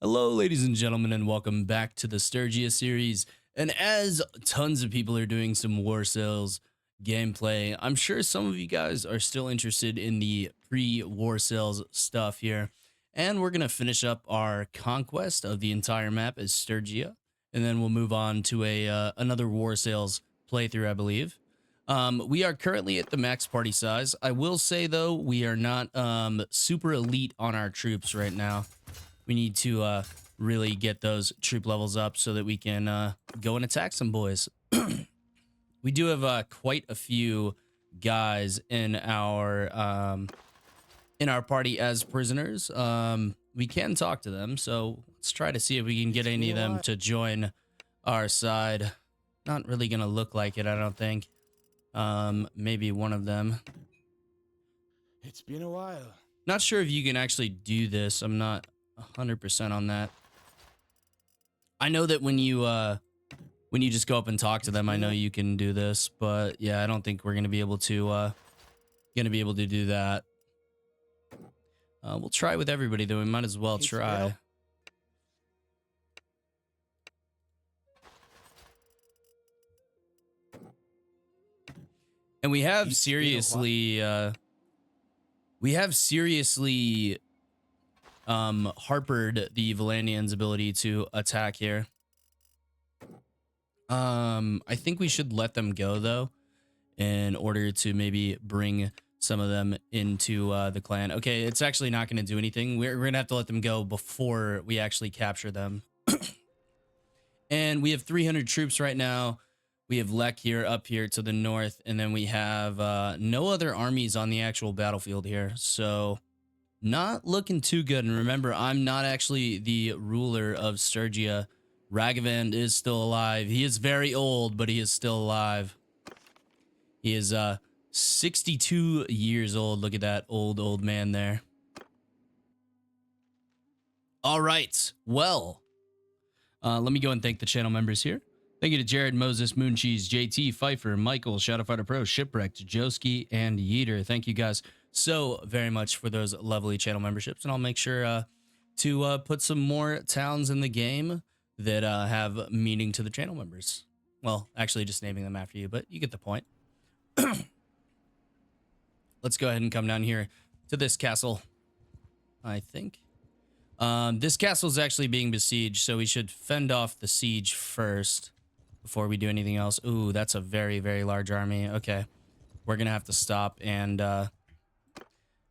Hello, ladies and gentlemen, and welcome back to the Sturgia series. And as tons of people are doing some War Sales gameplay, I'm sure some of you guys are still interested in the pre-War Sales stuff here. And we're going to finish up our conquest of the entire map as Sturgia. And then we'll move on to another War Sales playthrough, I believe. We are currently at the max party size. I will say, though, we are not super elite on our troops right now. We need to really get those troop levels up so that we can go and attack some boys. We do have quite a few guys in our party as prisoners. We can talk to them, so let's try to see if we can get any of them to join our side. Not really gonna look like it, I don't think. Maybe one of them. It's been a while. Not sure if you can actually do this. I'm not 100% on that. I know that when you just go up and talk to them, I know you can do this, but yeah, I don't think we're gonna be able to do that. We'll try with everybody though. We might as well try. And we have seriously harpered the Valandians' ability to attack here. I think we should let them go though, in order to maybe bring some of them into the clan. Okay, it's actually not going to do anything. We're going to have to let them go before we actually capture them. And we have 300 troops right now. We have Lek here, up here to the north, and then we have no other armies on the actual battlefield here. So not looking too good. And remember, I'm not actually the ruler of Sturgia. Ragavand is still alive. He is very old, but he is still alive. He is 62 years old. Look at that old man there. All right. Well, let me go and thank the channel members here. Thank you to Jared, Moses, Mooncheese, JT, Pfeiffer, Michael, Shadowfighter Pro, Shipwrecked, Joski, and Yeeter. Thank you guys so very much for those lovely channel memberships, and I'll make sure to put some more towns in the game that have meaning to the channel members. Well, actually just naming them after you, but you get the point. Let's go ahead and come down here to this castle, I think. This castle is actually being besieged, so we should fend off the siege first before we do anything else. Ooh, that's a very, very large army. Okay, we're gonna have to stop and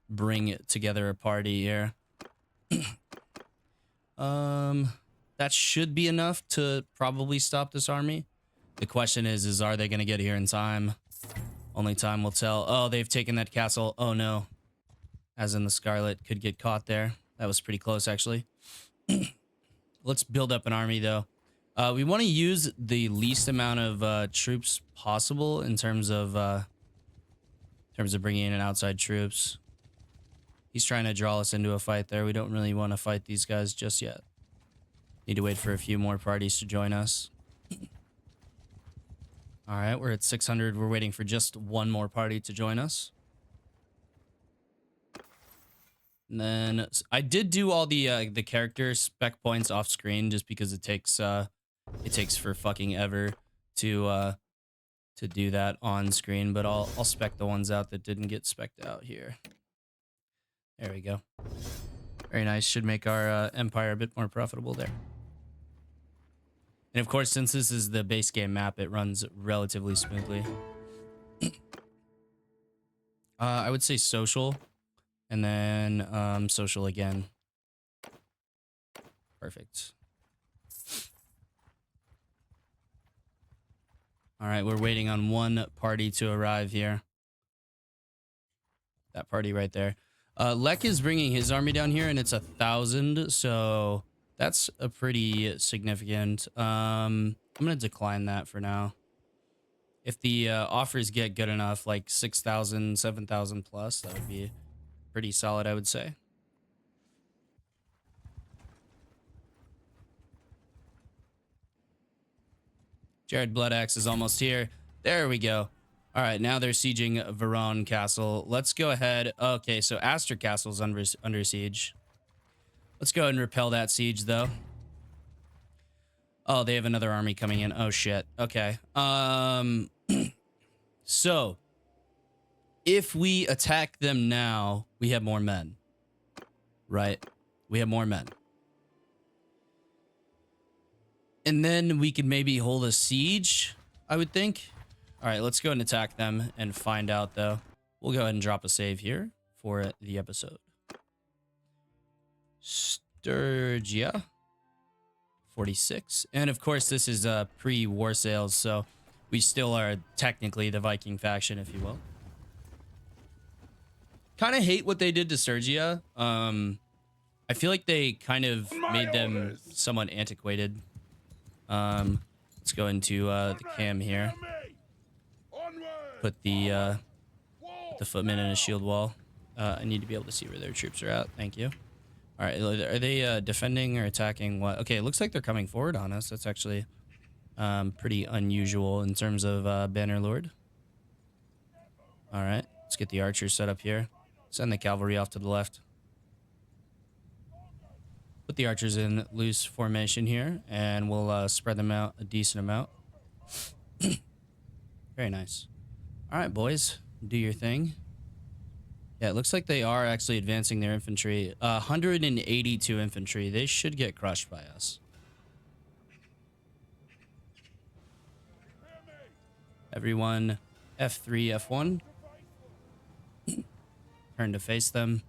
bring together a party here. That should be enough to probably stop this army. The question is are they gonna get here in time? Only time will tell. Oh, they've taken that castle. Oh no. As in the Scarlet could get caught there. That was pretty close, actually. Let's build up an army, though. We want to use the least amount of troops possible in terms of bringing in outside troops. He's trying to draw us into a fight there. We don't really want to fight these guys just yet. Need to wait for a few more parties to join us. All right, we're at 600. We're waiting for just one more party to join us. And then I did do all the character spec points off screen just because it takes for fucking ever to do that on screen, but I'll spec the ones out that didn't get specced out here. There we go. Very nice. Should make our empire a bit more profitable there. And of course, since this is the base game map, it runs relatively smoothly. I would say social. And then social again. Perfect. All right, we're waiting on one party to arrive here. That party right there. Lek is bringing his army down here, and it's 1,000, so that's a pretty significant. I'm gonna decline that for now. If the offers get good enough, like 6,000, 7,000 plus, that would be pretty solid, I would say. Jared Bloodaxe is almost here. There we go. All right, now they're sieging Verone Castle. Let's go ahead. Okay, so Aster Castle's under siege. Let's go ahead and repel that siege, though. Oh, they have another army coming in. Oh, shit. Okay. So, if we attack them now, we have more men. Right? We have more men. And then we could maybe hold a siege, I would think. All right, let's go and attack them and find out, though. We'll go ahead and drop a save here for the episode. Sturgia. 46. And, of course, this is pre-war sales, so we still are technically the Viking faction, if you will. Kind of hate what they did to Sturgia. I feel like they kind of made them somewhat antiquated. Let's go into the cam here. Put the footmen in a shield wall. I need to be able to see where their troops are at. Thank you. All right, are they defending or attacking what? Okay, it looks like they're coming forward on us. That's actually pretty unusual in terms of Bannerlord. All right, let's get the archers set up here. Send the cavalry off to the left. Put the archers in loose formation here, and we'll spread them out a decent amount. Very nice. All right, boys, do your thing. Yeah, it looks like they are actually advancing their infantry. 182 infantry. They should get crushed by us. Everyone, F3, F1. Turn to face them.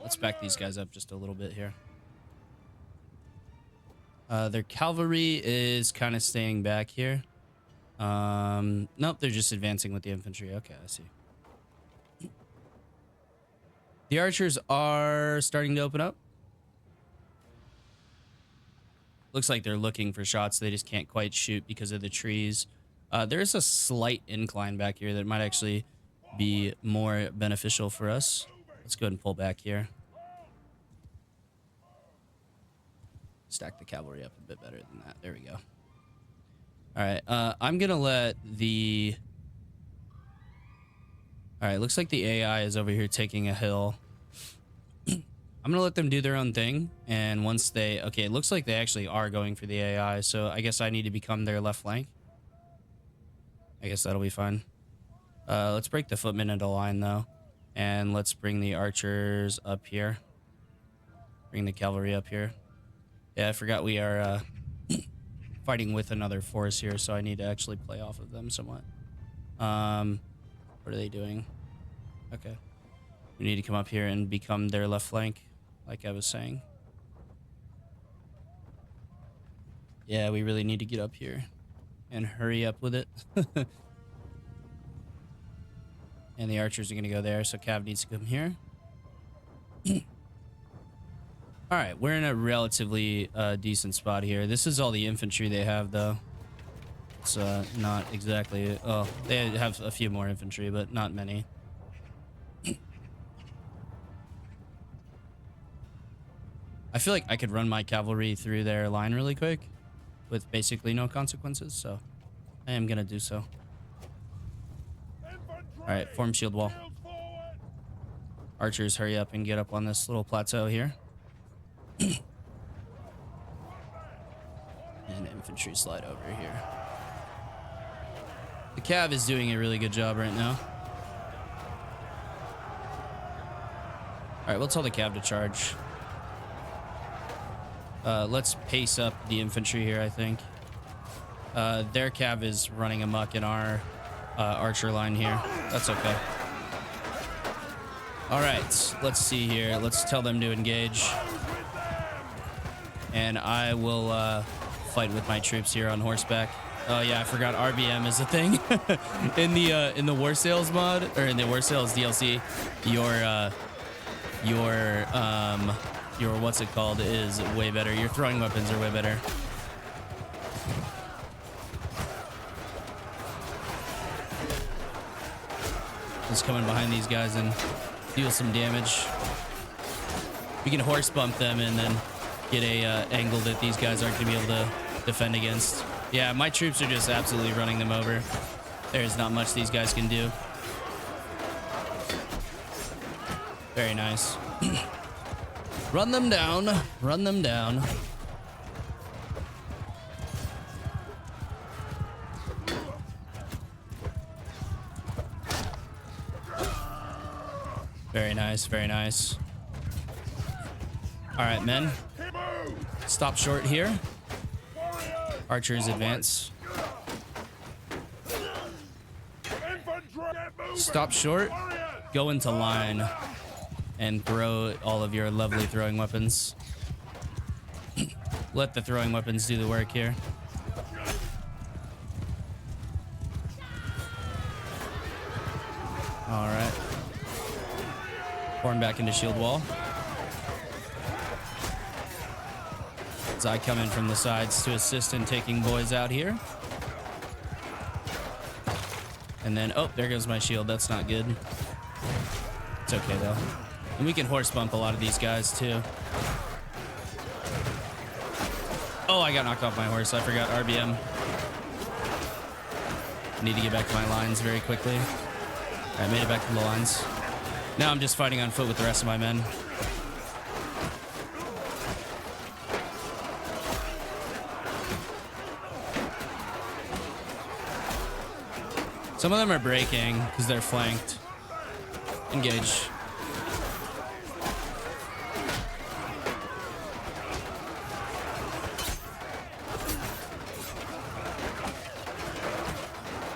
Let's back these guys up just a little bit here. Their cavalry is kind of staying back here. Nope, they're just advancing with the infantry. Okay, I see. The archers are starting to open up. Looks like they're looking for shots. They just can't quite shoot because of the trees. There's a slight incline back here that might actually be more beneficial for us. Let's go ahead and pull back here. Stack the cavalry up a bit better than that. There we go. All right, I'm gonna let the... All right, looks like the AI is over here taking a hill. I'm gonna let them do their own thing, and once they... Okay, it looks like they actually are going for the AI, so I guess I need to become their left flank. I guess that'll be fine. Let's break the footmen into line, though, and let's bring the archers up here. Bring the cavalry up here. Yeah, I forgot we are fighting with another force here, so I need to actually play off of them somewhat. What are they doing? Okay. We need to come up here and become their left flank, like I was saying. Yeah, we really need to get up here and hurry up with it. And the archers are going to go there, so Cav needs to come here. All right, we're in a relatively decent spot here. This is all the infantry they have, though. It's not exactly... Oh, they have a few more infantry, but not many. I feel like I could run my cavalry through their line really quick with basically no consequences, so I am going to do so. All right, form shield wall. Archers, hurry up and get up on this little plateau here. And infantry slide over here. The Cav is doing a really good job right now. All right, we'll tell the Cav to charge. Let's pace up the infantry here, I think. Their Cav is running amok in our archer line here. That's okay. All right, let's see here. Let's tell them to engage. And I will fight with my troops here on horseback. Oh yeah, I forgot RBM is a thing. in the War Sales mod, or in the War Sales DLC, your what's it called is way better. Your throwing weapons are way better. Just come in behind these guys and deal some damage. We can horse bump them and then get a angle that these guys aren't gonna be able to defend against. Yeah, my troops are just absolutely running them over. There's not much these guys can do. Very nice. Run them down. Run them down. Very nice, very nice. All right, men. Stop short here. Archers advance. Stop short. Go into line and throw all of your lovely throwing weapons. Let the throwing weapons do the work here. All right. Form back into shield wall. As I come in from the sides to assist in taking boys out here. And then, oh, there goes my shield. That's not good. It's okay, though. And we can horse bump a lot of these guys, too. Oh, I got knocked off my horse. I forgot RBM. Need to get back to my lines very quickly. I made it back to the lines. Now I'm just fighting on foot with the rest of my men. Some of them are breaking because they're flanked. Engage.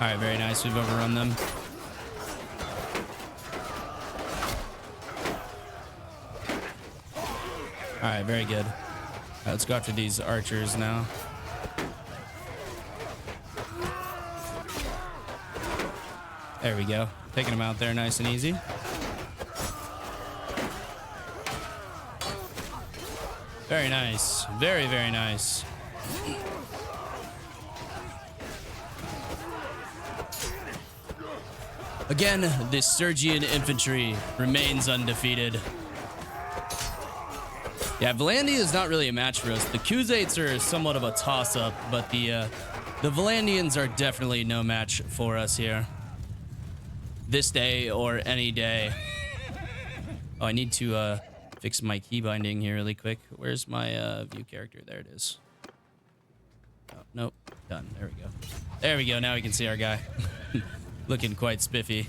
All right, very nice. We've overrun them. All right, very good. All right, let's go after these archers now. There we go. Taking them out there nice and easy. Very nice. Very, very nice. Again, the Sturgian infantry remains undefeated. Yeah, Valandia is not really a match for us. The Khuzaits are somewhat of a toss-up, but the Valandians are definitely no match for us here. This day or any day. Oh, I need to fix my key binding here really quick. Where's my view character? There it is. Oh, nope. Done. There we go. There we go. Now we can see our guy. Looking quite spiffy.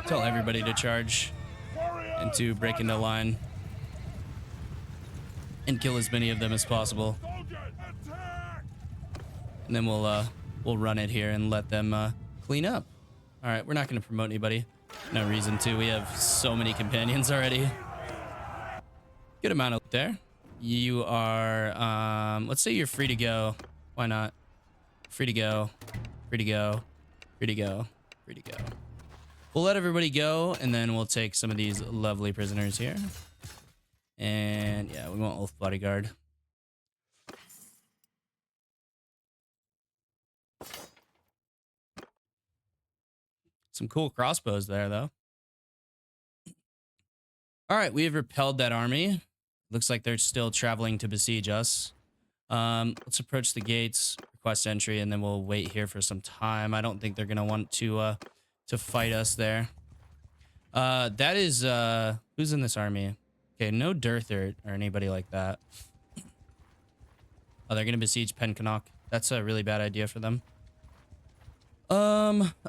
Tell everybody to charge and to break into line and kill as many of them as possible. And then we'll run it here and let them clean up. All right, we're not going to promote anybody. No reason to. We have so many companions already. Good amount out there. You are, let's say you're free to go. Why not? Free to go. Free to go. Free to go. Free to go. We'll let everybody go, and then we'll take some of these lovely prisoners here. And yeah, we want Wolf Bodyguard. Some cool crossbows there, though. All right, we have repelled that army. Looks like they're still traveling to besiege us. Let's approach the gates, request entry, and then we'll wait here for some time. I don't think they're gonna want to fight us there. That is who's in this army? Okay, no Durthert or anybody like that. Oh, they're gonna besiege Pencannock. That's a really bad idea for them.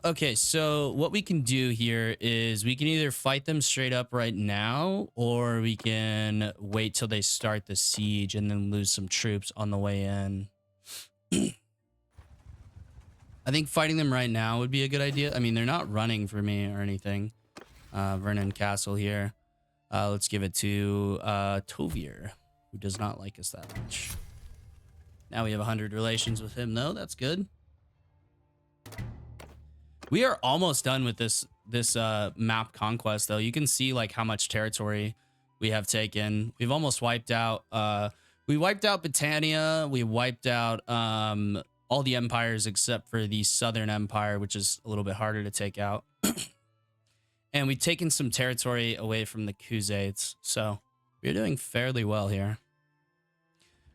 Okay, so what we can do here is we can either fight them straight up right now, or we can wait till they start the siege and then lose some troops on the way in. I think fighting them right now would be a good idea. I mean, they're not running for me or anything. Vernon Castle here. Let's give it to Tovier, who does not like us that much. Now we have 100 relations with him, though. That's good. We are almost done with this map conquest, though. You can see like how much territory we have taken. We've almost wiped out. We wiped out Britannia. We wiped out all the empires except for the Southern Empire, which is a little bit harder to take out. And we've taken some territory away from the Khuzaits, so we're doing fairly well here.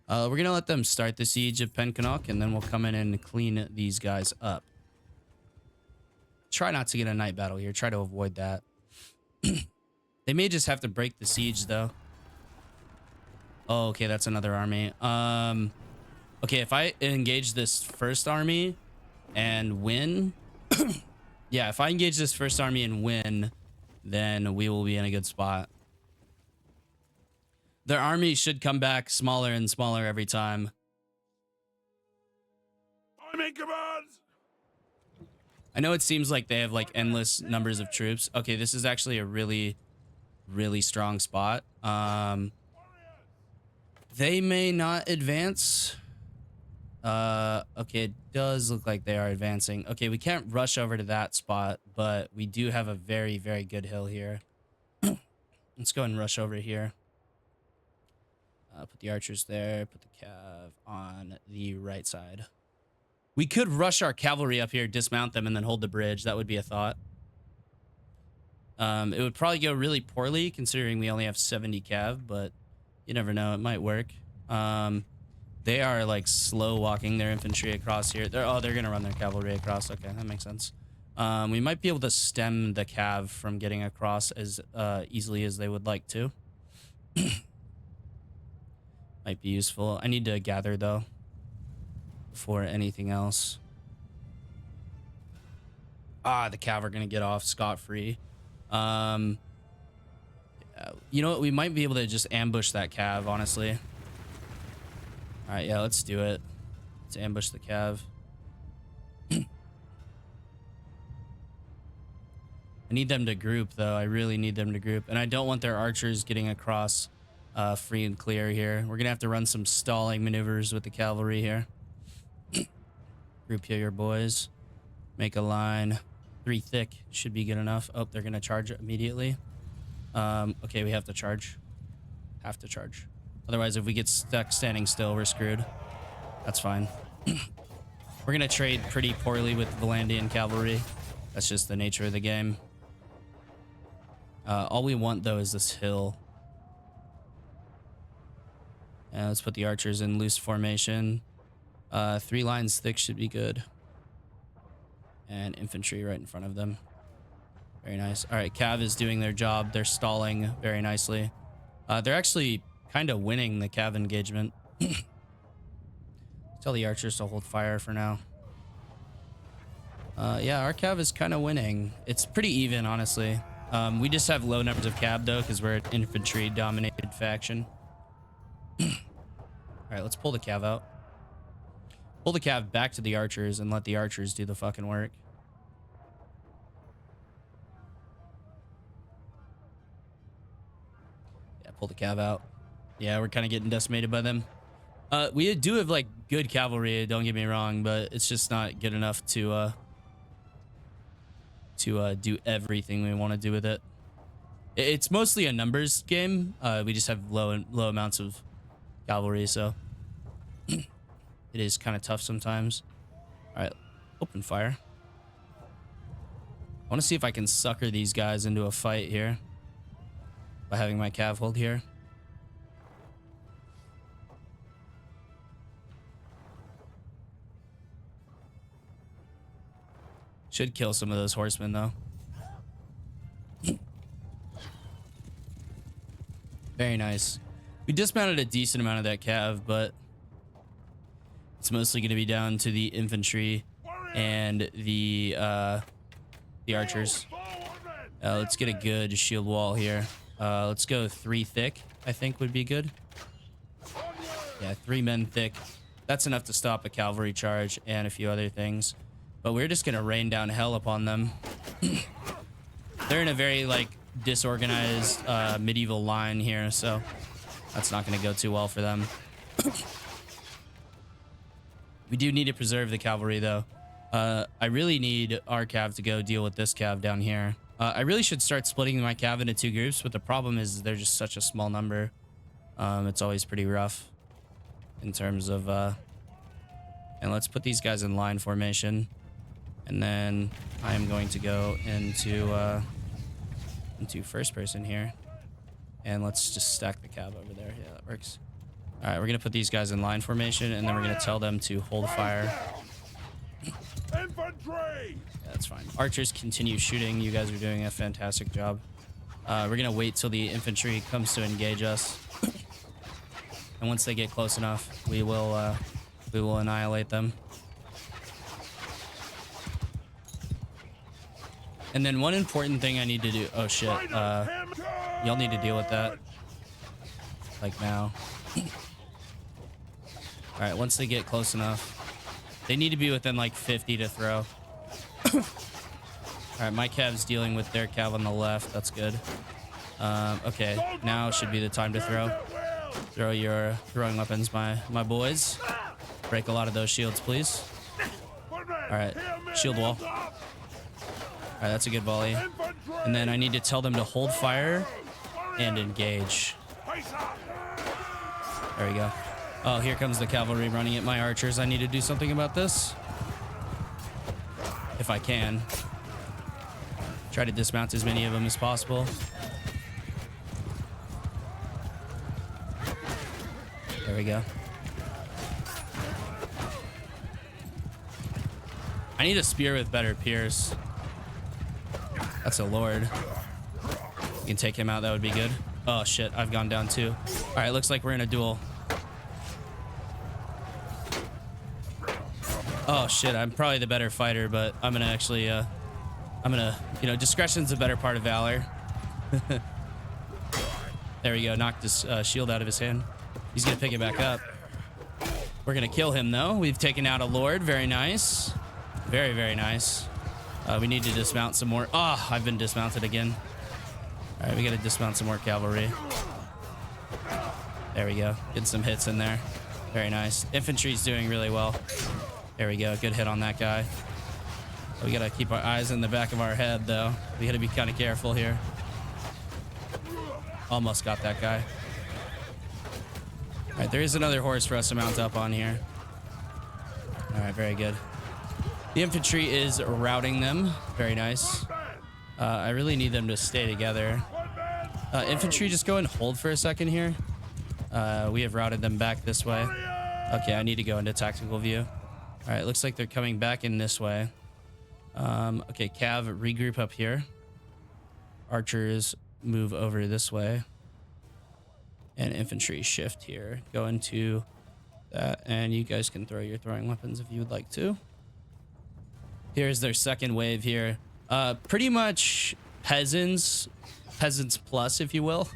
We're gonna let them start the siege of Pencannock, and then we'll come in and clean these guys up. Try not to get a night battle here. Try to avoid that. They may just have to break the siege, though. Oh, okay, that's another army. Okay, if I engage this first army and win, yeah, if I engage this first army and win, then we will be in a good spot. Their army should come back smaller and smaller every time. I'm in command! I know it seems like they have like endless numbers of troops. Okay, this is actually a really, really strong spot. They may not advance. Okay, it does look like they are advancing. Okay, we can't rush over to that spot, but we do have a very, very good hill here. Let's go and rush over here. Put the archers there, put the cav on the right side. We could rush our cavalry up here, dismount them, and then hold the bridge. That would be a thought. It would probably go really poorly considering we only have 70 cav, but you never know. It might work. They are like slow walking their infantry across here. They're gonna run their cavalry across. Okay, that makes sense. We might be able to stem the cav from getting across as easily as they would like to. Might be useful. I need to gather though before anything else. The cav are gonna get off scot-free. You know what? We might be able to just ambush that cav, honestly. All right, yeah, let's do it. Let's ambush the cav. I need them to group, though. I really need them to group. And I don't want their archers getting across free and clear here. We're going to have to run some stalling maneuvers with the cavalry here. Group here, your boys. Make a line. 3 thick should be good enough. Oh, they're going to charge immediately. Okay, we have to charge. Have to charge. Otherwise, if we get stuck standing still, we're screwed. That's fine. We're going to trade pretty poorly with Valandian cavalry. That's just the nature of the game. All we want, though, is this hill. Let's put the archers in loose formation. 3 lines thick should be good. And infantry right in front of them. Very nice. All right, cav is doing their job. They're stalling very nicely. They're actually kind of winning the cav engagement. Tell the archers to hold fire for now. Yeah, our cav is kind of winning. It's pretty even, honestly. We just have low numbers of cav, though, because we're an infantry-dominated faction. All right, let's pull the cav out. Pull the cav back to the archers and let the archers do the fucking work. Yeah, pull the cav out. Yeah, we're kind of getting decimated by them. We do have, like, good cavalry, don't get me wrong, but it's just not good enough to do everything we want to do with it. It's mostly a numbers game. We just have low amounts of cavalry, so it is kind of tough sometimes. All right, open fire. I want to see if I can sucker these guys into a fight here by having my cav hold here. Should kill some of those horsemen, though. Very nice. We dismounted a decent amount of that cav, but it's mostly going to be down to the infantry and the archers. Let's get a good shield wall here. Let's go 3 thick, I think would be good. Yeah, 3 men thick. That's enough to stop a cavalry charge and a few other things. But we're just going to rain down hell upon them. They're in a very, like, disorganized medieval line here, so that's not going to go too well for them. We do need to preserve the cavalry, though. I really need our cav to go deal with this cav down here. I really should start splitting my cav into 2 groups, but the problem is they're just such a small number. It's always pretty rough in terms of... And let's put these guys in line formation. And then I am going to go into first person here. And let's just stack the cav over there. Yeah, that works. All right, we're going to put these guys in line formation, and then we're going to tell them to hold fire. Infantry! Yeah, that's fine. Archers continue shooting. You guys are doing a fantastic job. We're going to wait till the infantry comes to engage us. and once they get close enough, we will annihilate them. And then one important thing I need to do. Oh shit! Y'all need to deal with that. Like now. All right. Once they get close enough, they need to be within like 50 to throw. All right. My Cav's dealing with their Cav on the left. That's good. Okay. Now should be the time to throw. Throw your throwing weapons, my boys. Break a lot of those shields, please. All right. Shield wall. All right, that's a good volley. And then I need to tell them to hold fire and engage. There we go. Oh, here comes the cavalry running at my archers. I need to do something about this. If I can. Try to dismount as many of them as possible. There we go. I need a spear with better pierce. That's a lord. You can take him out. That would be good. Oh, shit. I've gone down too. All right. Looks like we're in a duel. Oh, shit. I'm probably the better fighter, but I'm going to actually, discretion's a better part of valor. There we go. Knocked his shield out of his hand. He's going to pick it back up. We're going to kill him, though. We've taken out a lord. Very nice. Very, very nice. We need to dismount some more. Oh, I've been dismounted again. All right, we got to dismount some more cavalry. There we go. Getting some hits in there. Very nice. Infantry's doing really well. There we go. Good hit on that guy. We got to keep our eyes in the back of our head, though. We got to be kind of careful here. Almost got that guy. All right, there is another horse for us to mount up on here. All right, very good. The infantry is routing them. Very nice. I really need them to stay together. Infantry, just go and hold for a second here. We have routed them back this way. Okay, I need to go into tactical view. All right, looks like they're coming back in this way. Okay, Cav, regroup up here. Archers, move over this way. And infantry, shift here. Go into that, and you guys can throw your throwing weapons if you would like to. Here's their second wave here. Pretty much peasants plus, if you will.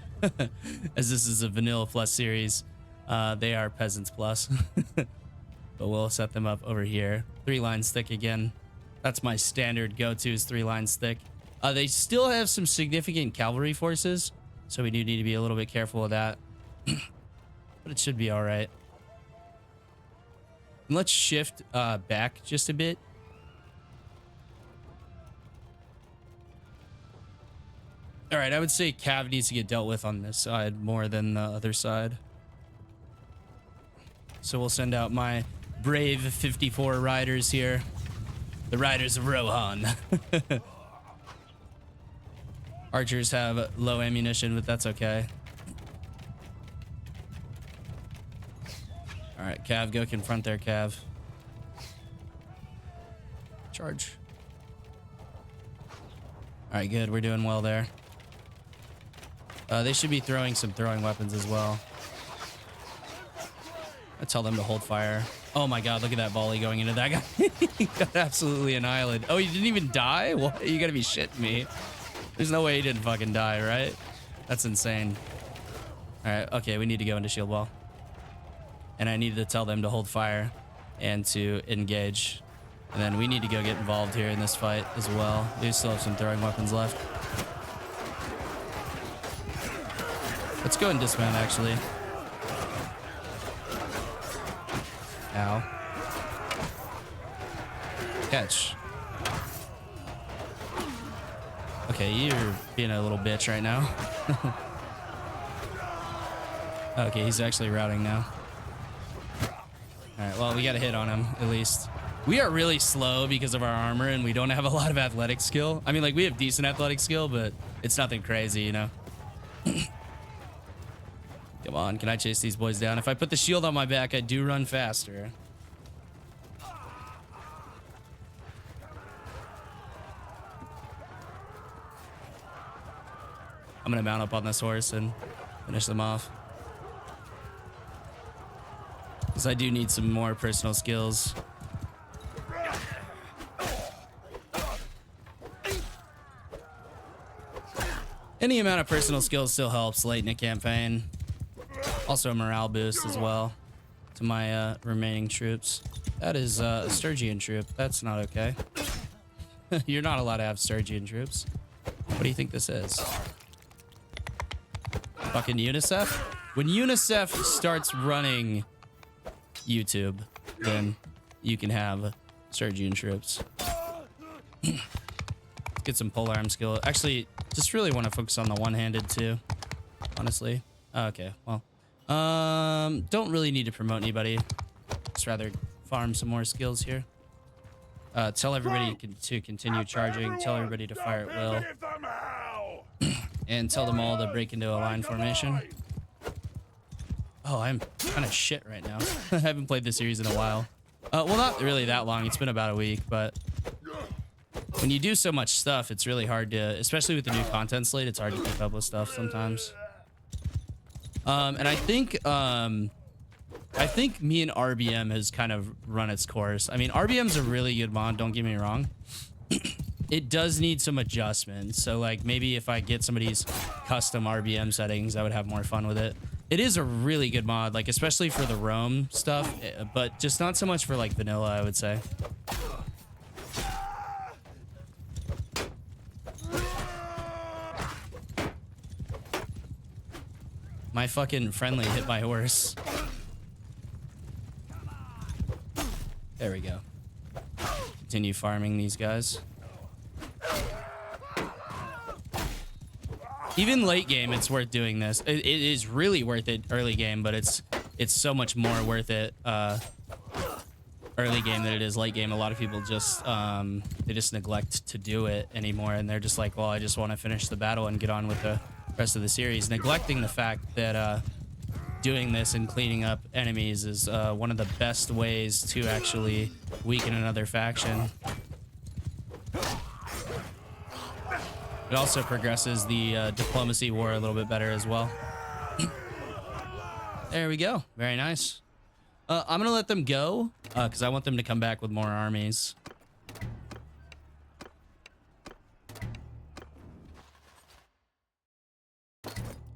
As this is a vanilla plus series, they are peasants plus. But we'll set them up over here. 3 lines thick again. That's my standard go-to is 3 lines thick. They still have some significant cavalry forces, so we do need to be a little bit careful of that. But it should be all right. And let's shift back just a bit. All right, I would say Cav needs to get dealt with on this side more than the other side. So we'll send out my brave 54 riders here. The riders of Rohan. Archers have low ammunition, but that's okay. All right, Cav, go confront their Cav. Charge. All right, good. We're doing well there. They should be throwing some throwing weapons as well. I tell them to hold fire. Oh my god, look at that volley going into that guy. He got absolutely annihilated. Oh, he didn't even die? What? You gotta be shitting me. There's no way he didn't fucking die, right? That's insane. All right, okay, we need to go into shield wall. And I need to tell them to hold fire and to engage. And then we need to go get involved here in this fight as well. We still have some throwing weapons left. Let's go and dismount, actually. Ow. Catch. Okay, you're being a little bitch right now. Okay, he's actually routing now. Alright, well, we got a hit on him, at least. We are really slow because of our armor, and we don't have a lot of athletic skill. I mean, like, we have decent athletic skill, but it's nothing crazy, you know? Come on, can I chase these boys down? If I put the shield on my back, I do run faster. I'm gonna mount up on this horse and finish them off. Because I do need some more personal skills. Any amount of personal skills still helps late in a campaign. Also a morale boost as well to my remaining troops. That is a Sturgian troop. That's not okay. You're not allowed to have Sturgian troops. What do you think this is? Fucking UNICEF? When UNICEF starts running YouTube, then you can have Sturgian troops. Let's get some polearm skill. Actually, just really want to focus on the one-handed too, honestly. Okay, well, don't really need to promote anybody. Just rather farm some more skills here. Tell everybody to continue charging. Tell everybody to fire at will. And tell them all to break into a line formation. Oh, I'm kind of shit right now. I haven't played this series in a while. Well, not really that long. It's been about a week, but when you do so much stuff, it's really hard to, especially with the new content slate, it's hard to keep up with stuff sometimes. And I think me and RBM has kind of run its course. I mean, RBM's a really good mod, don't get me wrong. It does need some adjustments. So like maybe if I get somebody's custom RBM settings, I would have more fun with it. It is a really good mod, like especially for the roam stuff, but just not so much for like vanilla, I would say. My fucking friendly hit my horse. There we go. Continue farming these guys. Even late game, it's worth doing this. It is really worth it early game, but it's so much more worth it early game than it is late game. A lot of people just they just neglect to do it anymore, and they're just like, well, I just want to finish the battle and get on with the rest of the series, neglecting the fact that doing this and cleaning up enemies is one of the best ways to actually weaken another faction. It also progresses the diplomacy war a little bit better as well. There we go. Very nice. I'm gonna let them go because I want them to come back with more armies.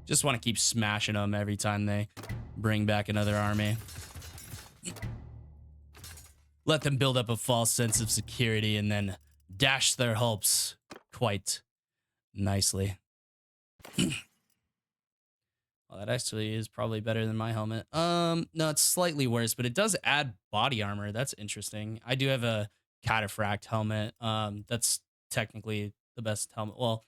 Just want to keep smashing them every time they bring back another army. Let them build up a false sense of security and then dash their hopes quite nicely. Well, that actually is probably better than my helmet. No, it's slightly worse, but it does add body armor. That's interesting. I do have a cataphract helmet. That's technically the best helmet. Well,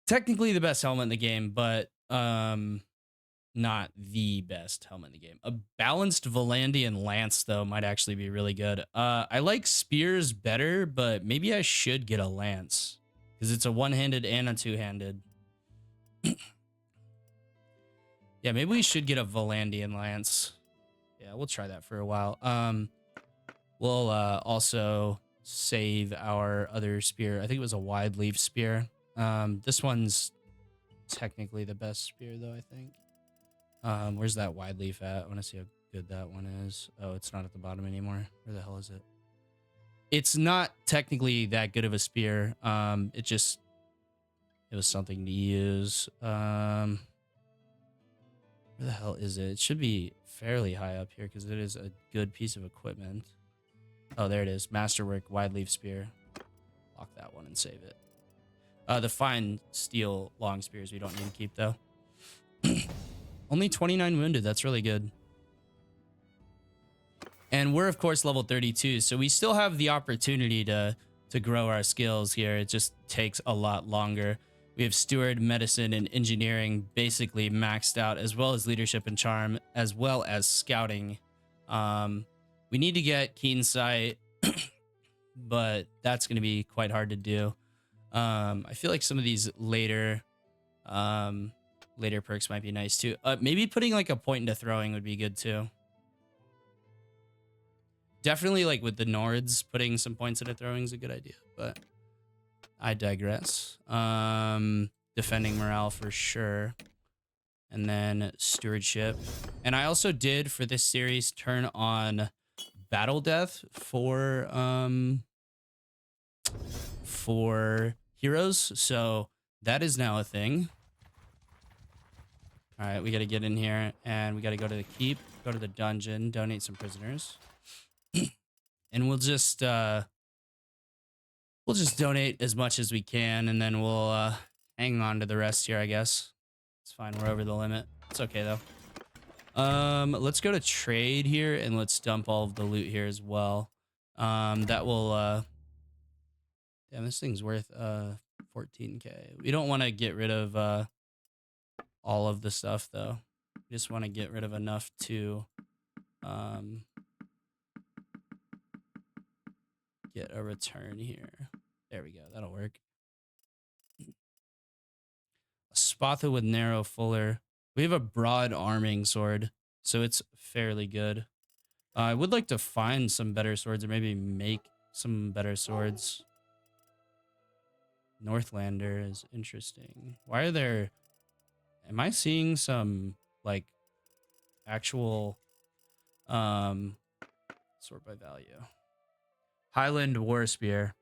technically the best helmet in the game, but not the best helmet in the game. A balanced Valandian lance though might actually be really good. I like spears better, but maybe I should get a lance because it's a one-handed and a two-handed. Yeah, maybe we should get a Valandian lance. Yeah, we'll try that for a while. We'll also save our other spear. I think it was a wide leaf spear. This one's technically the best spear though, I think. Where's that wide leaf at? I want to see how good that one is. Oh, it's not at the bottom anymore. Where the hell is it? It's not technically that good of a spear. It was something to use. Where the hell is it? It should be fairly high up here because it is a good piece of equipment. Oh, there it is. Masterwork wide leaf spear. Lock that one and save it. The fine steel long spears we don't need to keep though. Only 29 wounded. That's really good. And we're of course level 32, so we still have the opportunity to grow our skills here. It just takes a lot longer. We have steward, medicine, and engineering basically maxed out, as well as leadership and charm, as well as scouting. We need to get keen sight, but that's going to be quite hard to do. I feel like some of these later perks might be nice too. Maybe putting like a point into throwing would be good too. Definitely like with the Nords, putting some points into throwing is a good idea, but I digress. Defending morale for sure. and then stewardship. And I also did for this series turn on battle death for heroes, so that is now a thing. All right, we got to get in here and we got to go to the keep, go to the dungeon, donate some prisoners. And we'll just donate as much as we can, and then we'll hang on to the rest here, I guess. It's fine, we're over the limit. It's okay though. Let's go to trade here and let's dump all of the loot here as well. That will damn, this thing's worth 14k. We don't want to get rid of all of the stuff though. We just want to get rid of enough to get a return here. There we go. That'll work. A Spatha with narrow fuller. We have a broad arming sword, so it's fairly good. I would like to find some better swords, or maybe make some better swords. Northlander is interesting. Why are there... Am I seeing some, like, actual sort by value? Highland War Spear.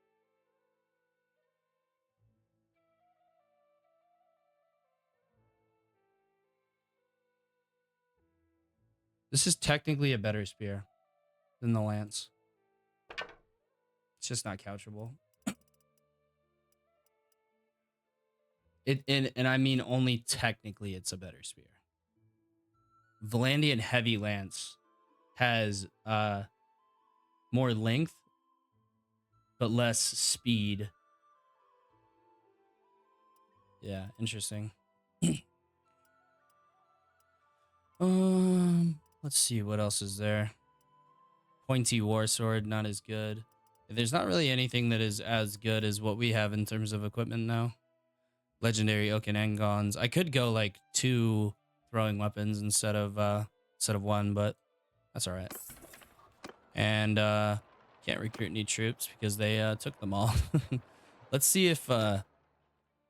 This is technically a better spear than the lance. It's just not couchable. And I mean only technically it's a better spear. Valandian Heavy Lance has more length but less speed. Yeah, interesting. Let's see what else is there. Pointy war sword, not as good. There's not really anything that is as good as what we have in terms of equipment now. Legendary oaken engons. I could go like 2 throwing weapons instead of 1, but that's all right. And can't recruit any troops because they took them all. Let's see if I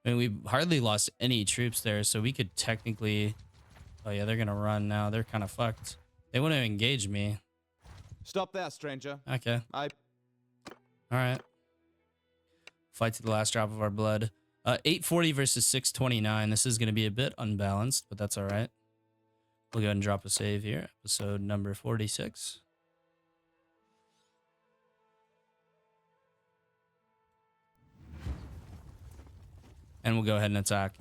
mean, we hardly lost any troops there, so we could technically... Oh yeah, they're gonna run now. They're kind of fucked. They want to engage me. Stop there, stranger. Okay. All right. Fight to the last drop of our blood. 840 versus 629. This is gonna be a bit unbalanced, but that's all right. We'll go ahead and drop a save here. Episode number 46. And we'll go ahead and attack.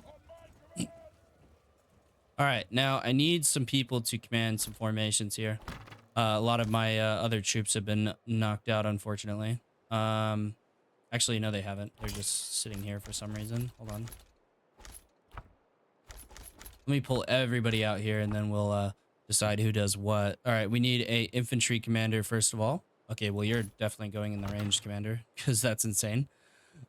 All right, now I need some people to command some formations here. A lot of my other troops have been knocked out, unfortunately. Actually, no, they haven't. They're just sitting here for some reason. Hold on. Let me pull everybody out here, and then we'll decide who does what. All right, we need a infantry commander, first of all. Okay, well, you're definitely going in the ranged commander, because that's insane.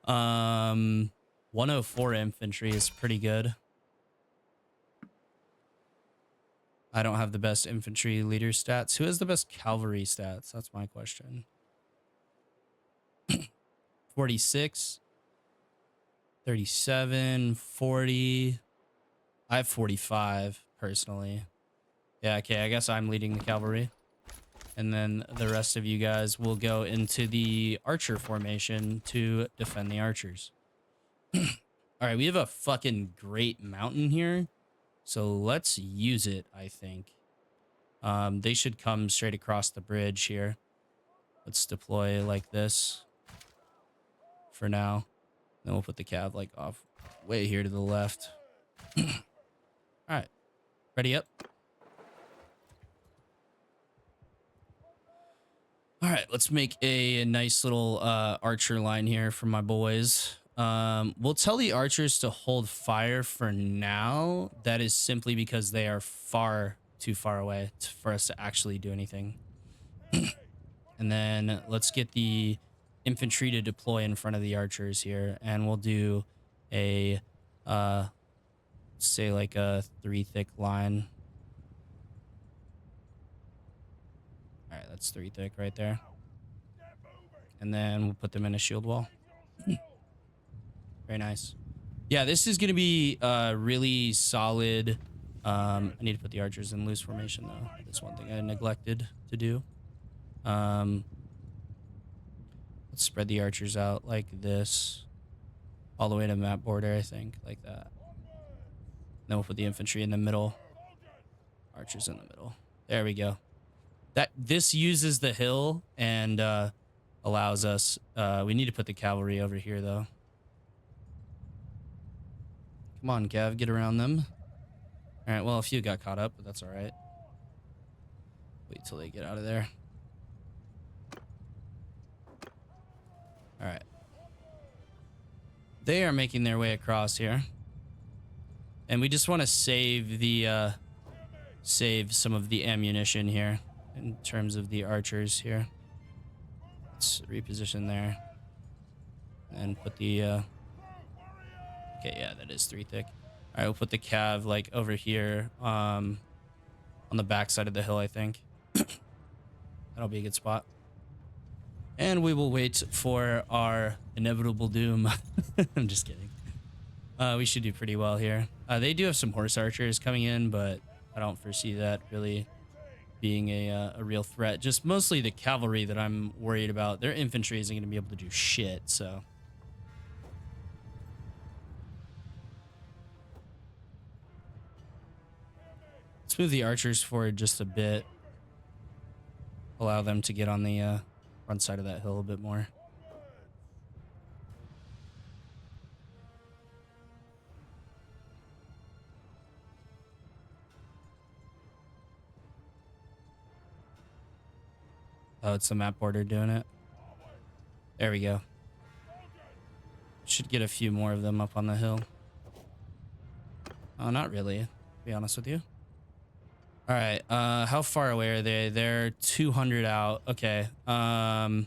104 infantry is pretty good. I don't have the best infantry leader stats. Who has the best cavalry stats? That's my question. 46, 37, 40. I have 45 personally. Yeah, okay, I guess I'm leading the cavalry. And then the rest of you guys will go into the archer formation to defend the archers. All right, we have a fucking great mountain here. So let's use it, I think. They should come straight across the bridge here. Let's deploy like this for now. Then we'll put the cav like off way here to the left. All right, ready up. All right, let's make a nice little archer line here for my boys. We'll tell the archers to hold fire for now. That is simply because they are too far away for us to actually do anything. And then let's get the infantry to deploy in front of the archers here, and we'll do a say like a 3 thick line. All right, that's 3 thick right there. And then we'll put them in a shield wall. Very nice. Yeah, this is going to be a really solid I need to put the archers in loose formation though. That's one thing I neglected to do. Let's spread the archers out like this, all the way to map border, I think, like that. Then we'll put the infantry in the middle, archers in the middle. There we go. This uses the hill and allows us. We need to put the cavalry over here though. Come on, Cav, get around them. All right, well, a few got caught up, but that's all right. Wait till they get out of there. All right. They are making their way across here. And we just want to save the save some of the ammunition here in terms of the archers here. Let's reposition there. And put the okay, yeah, that is 3 thick. All right, we'll put the cav like over here on the back side of the hill, I think. That'll be a good spot. And we will wait for our inevitable doom. I'm just kidding. We should do pretty well here. They do have some horse archers coming in, but I don't foresee that really being a real threat. Just mostly the cavalry that I'm worried about. Their infantry isn't going to be able to do shit, so. Let's move the archers forward just a bit. Allow them to get on the front side of that hill a bit more. Oh, it's the map border doing it. There we go. Should get a few more of them up on the hill. Oh, not really, to be honest with you. All right, how far away are they? They're 200 out. Okay. Letting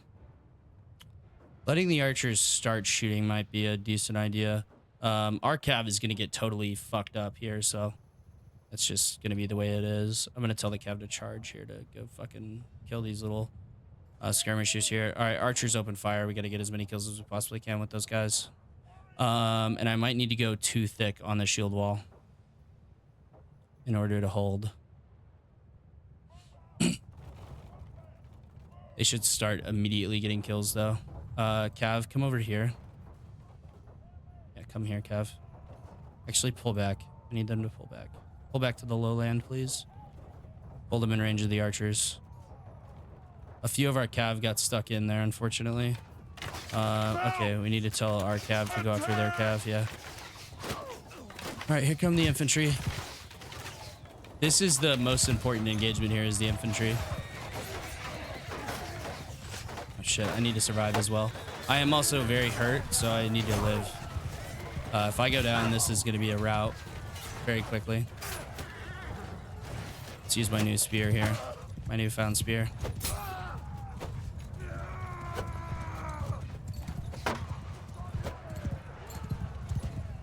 the archers start shooting might be a decent idea. Our cav is going to get totally fucked up here, so that's just going to be the way it is. I'm going to tell the cav to charge here to go fucking kill these little skirmishers here. All right, archers open fire. We got to get as many kills as we possibly can with those guys. And I might need to go 2 thick on the shield wall in order to hold. They should start immediately getting kills, though. Cav, come over here. Yeah, come here, Cav. Actually, pull back. I need them to pull back. Pull back to the lowland, please. Pull them in range of the archers. A few of our cav got stuck in there, unfortunately. Okay, we need to tell our cav to go after their cav, yeah. All right, here come the infantry. This is the most important engagement here, is the infantry. Oh shit, I need to survive as well. I am also very hurt, so I need to live. If I go down, this is going to be a rout very quickly. Let's use my new spear here. My newfound spear.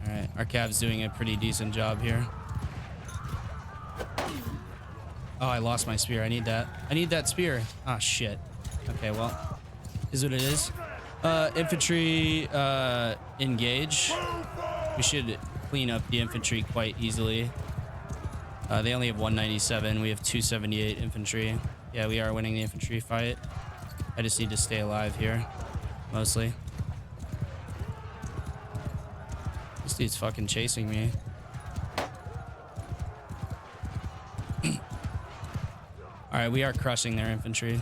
Alright, our cav's doing a pretty decent job here. Oh, I lost my spear. I need that. I need that spear. Ah, shit. Okay, well, is what it is. Infantry, engage. We should clean up the infantry quite easily. They only have 197. We have 278 infantry. Yeah, we are winning the infantry fight. I just need to stay alive here, mostly. This dude's fucking chasing me. All right, we are crushing their infantry.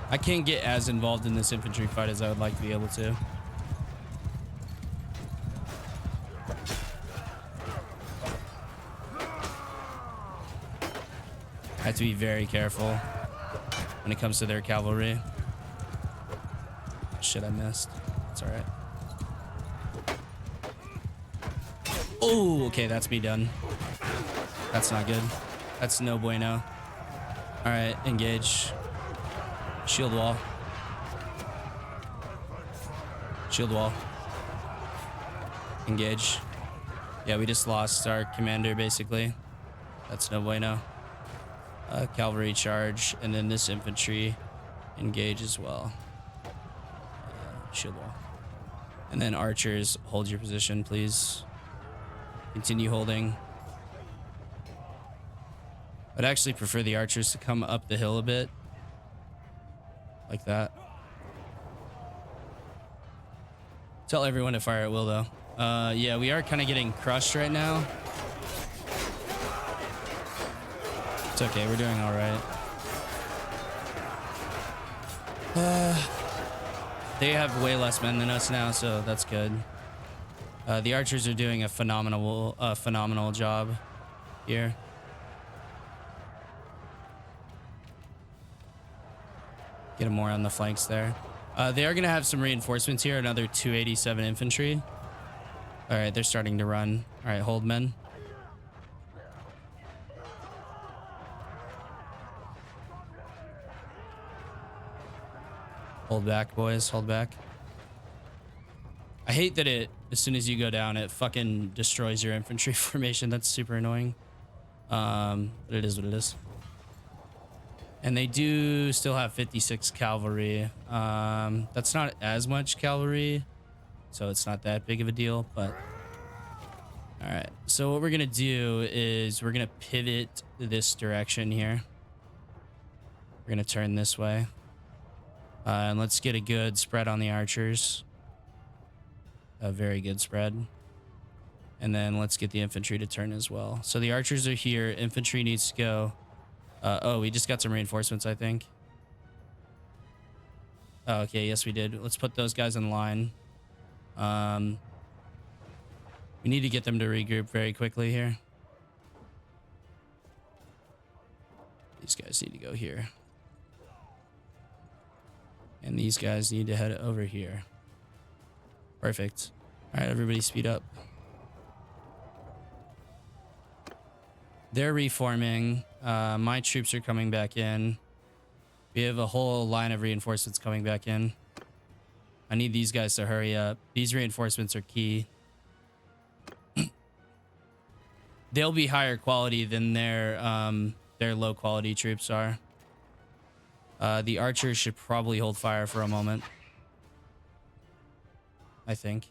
I can't get as involved in this infantry fight as I would like to be able to. I have to be very careful when it comes to their cavalry. Shit, I missed. It's all right. Oh, okay, that's me done. That's not good. That's no bueno. All right, engage. Shield wall. Shield wall. Engage. Yeah, we just lost our commander, basically. That's no bueno. Cavalry charge, and then this infantry Engage as well. Shield wall. And then archers, hold your position, please. Continue holding. I'd actually prefer the archers to come up the hill a bit. Like that. Tell everyone to fire at will, though. Yeah, we are kind of getting crushed right now. It's okay, we're doing all right. They have way less men than us now, so that's good. The archers are doing a phenomenal job here. Get them more on the flanks there. They are going to have some reinforcements here. Another 287 infantry. All right, they're starting to run. All right, hold, men. Hold back, boys. Hold back. I hate that as soon as you go down, it fucking destroys your infantry formation. That's super annoying. But it is what it is. And they do still have 56 cavalry. That's not as much cavalry, so it's not that big of a deal, but all right. So what we're going to do is we're going to pivot this direction here. We're going to turn this way. And let's get a good spread on the archers. A very good spread. And then let's get the infantry to turn as well. So the archers are here. Infantry needs to go. Oh, we just got some reinforcements, I think. Oh, okay, yes, we did. Let's put those guys in line. We need to get them to regroup very quickly here. These guys need to go here. And these guys need to head over here. Perfect. All right, everybody speed up. They're reforming. My troops are coming back in. We have a whole line of reinforcements coming back in. I need these guys to hurry up. These reinforcements are key. They'll be higher quality than their low quality troops are. The archers should probably hold fire for a moment. I think.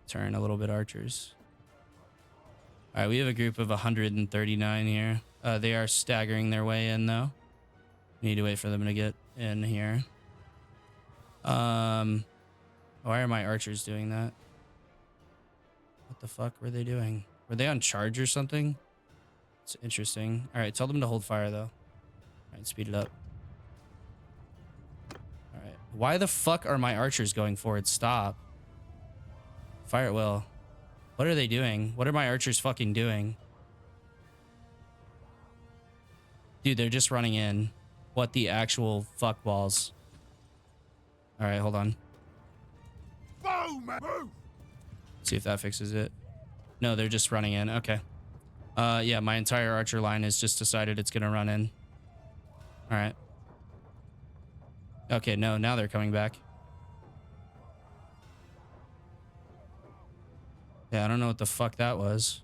Turn a little bit, archers. All right, we have a group of 139 here. They are staggering their way in, though. We need to wait for them to get in here. Why are my archers doing that? What the fuck were they doing? Were they on charge or something? It's interesting. All right, tell them to hold fire, though. All right, speed it up. All right. Why the fuck are my archers going forward? Stop. Fire at will. What are they doing? What are my archers fucking doing? Dude, they're just running in. What the actual fuck balls? All right, hold on. Move! See if that fixes it. No, they're just running in. Okay. Yeah, my entire archer line has just decided it's gonna run in. All right. Okay, no, now they're coming back. Yeah, I don't know what the fuck that was.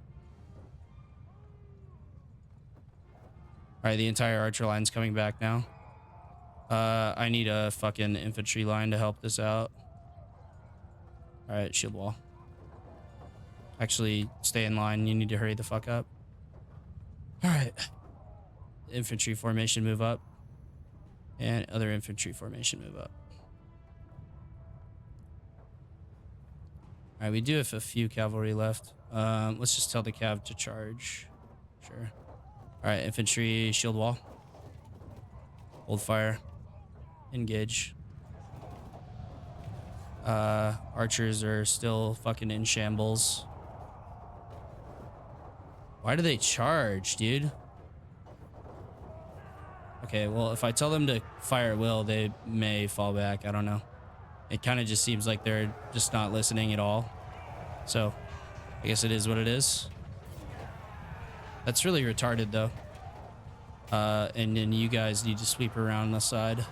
All right, the entire archer line's coming back now. I need a fucking infantry line to help this out. All right, shield wall. Actually, stay in line. You need to hurry the fuck up. All right. Infantry formation move up. And other infantry formation move up. All right, we do have a few cavalry left. Let's just tell the cav to charge. Sure. All right, infantry, shield wall. Hold fire. Engage. Archers are still fucking in shambles. Why do they charge, dude? Okay, well, if I tell them to fire at will, they may fall back. I don't know. It kind of just seems like they're just not listening at all. So, I guess it is what it is. That's really retarded, though. And then you guys need to sweep around the side.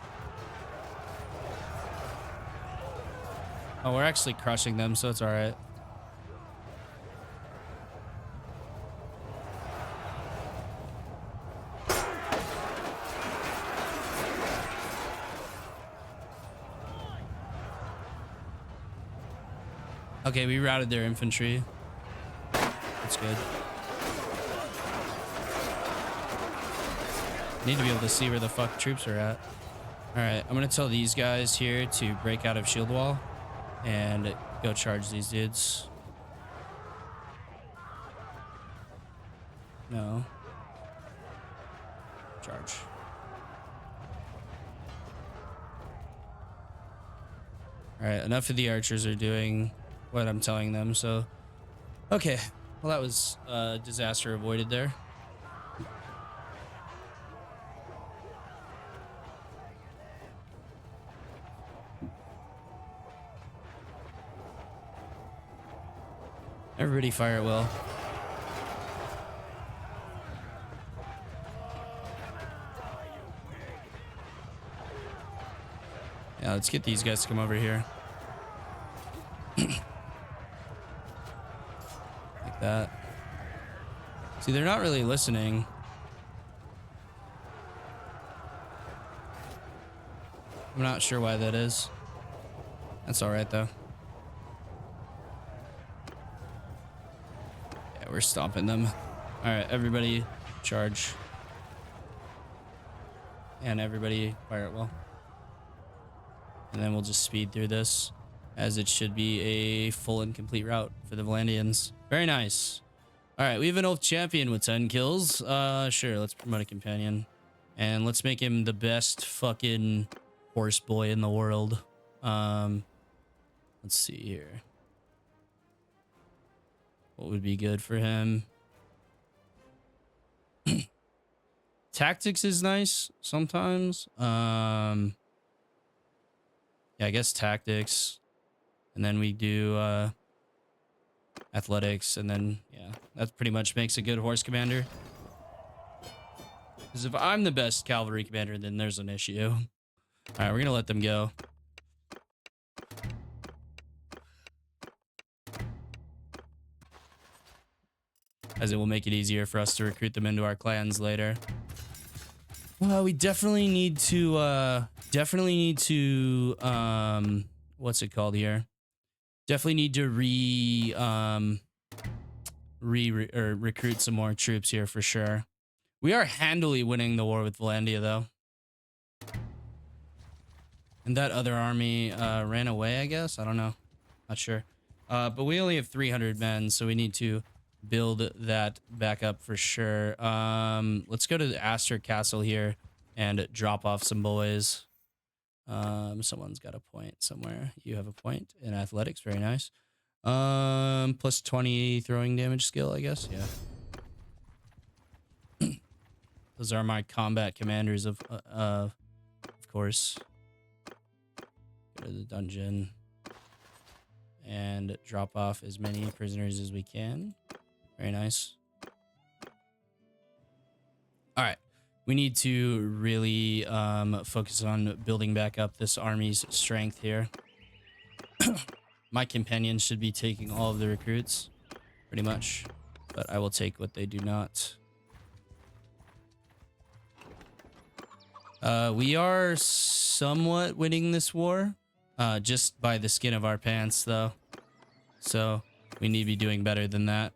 Oh, we're actually crushing them, so it's all right. Okay, we routed their infantry. That's good. Need to be able to see where the fuck troops are at. All right, I'm gonna tell these guys here to break out of shield wall and go charge these dudes. No. Charge. All right, enough of the archers are doing what I'm telling them, so... Okay, well that was disaster avoided there. Everybody fire at will. Yeah, let's get these guys to come over here. Like that. See, they're not really listening. I'm not sure why that is. That's all right, though. Yeah, we're stomping them. All right, everybody charge. And everybody fire at will. And then we'll just speed through this, as it should be a full and complete route for the Valandians. Very nice. All right, we have an oath champion with 10 kills. Sure, let's promote a companion. And let's make him the best fucking horse boy in the world. Let's see here. What would be good for him? Tactics is nice sometimes. Yeah, I guess tactics. And then we do athletics, and then yeah, that pretty much makes a good horse commander. Because if I'm the best cavalry commander, then there's an issue. All right, we're gonna let them go. As it will make it easier for us to recruit them into our clans later. Well, we definitely need to what's it called here? Definitely need to recruit some more troops here for sure. We are handily winning the war with Valandia though. And that other army ran away, I guess. I don't know. Not sure. But we only have 300 men, so we need to build that back up for sure. Let's go to the Astor Castle here and drop off some boys. Someone's got a point somewhere. You have a point in athletics. Very nice. Plus 20 throwing damage skill, I guess. Yeah. Those are my combat commanders of course. Go to the dungeon and drop off as many prisoners as we can. Very nice. All right. We need to really focus on building back up this army's strength here. My companions should be taking all of the recruits, pretty much. But I will take what they do not. We are somewhat winning this war. Just by the skin of our pants, though. So, we need to be doing better than that.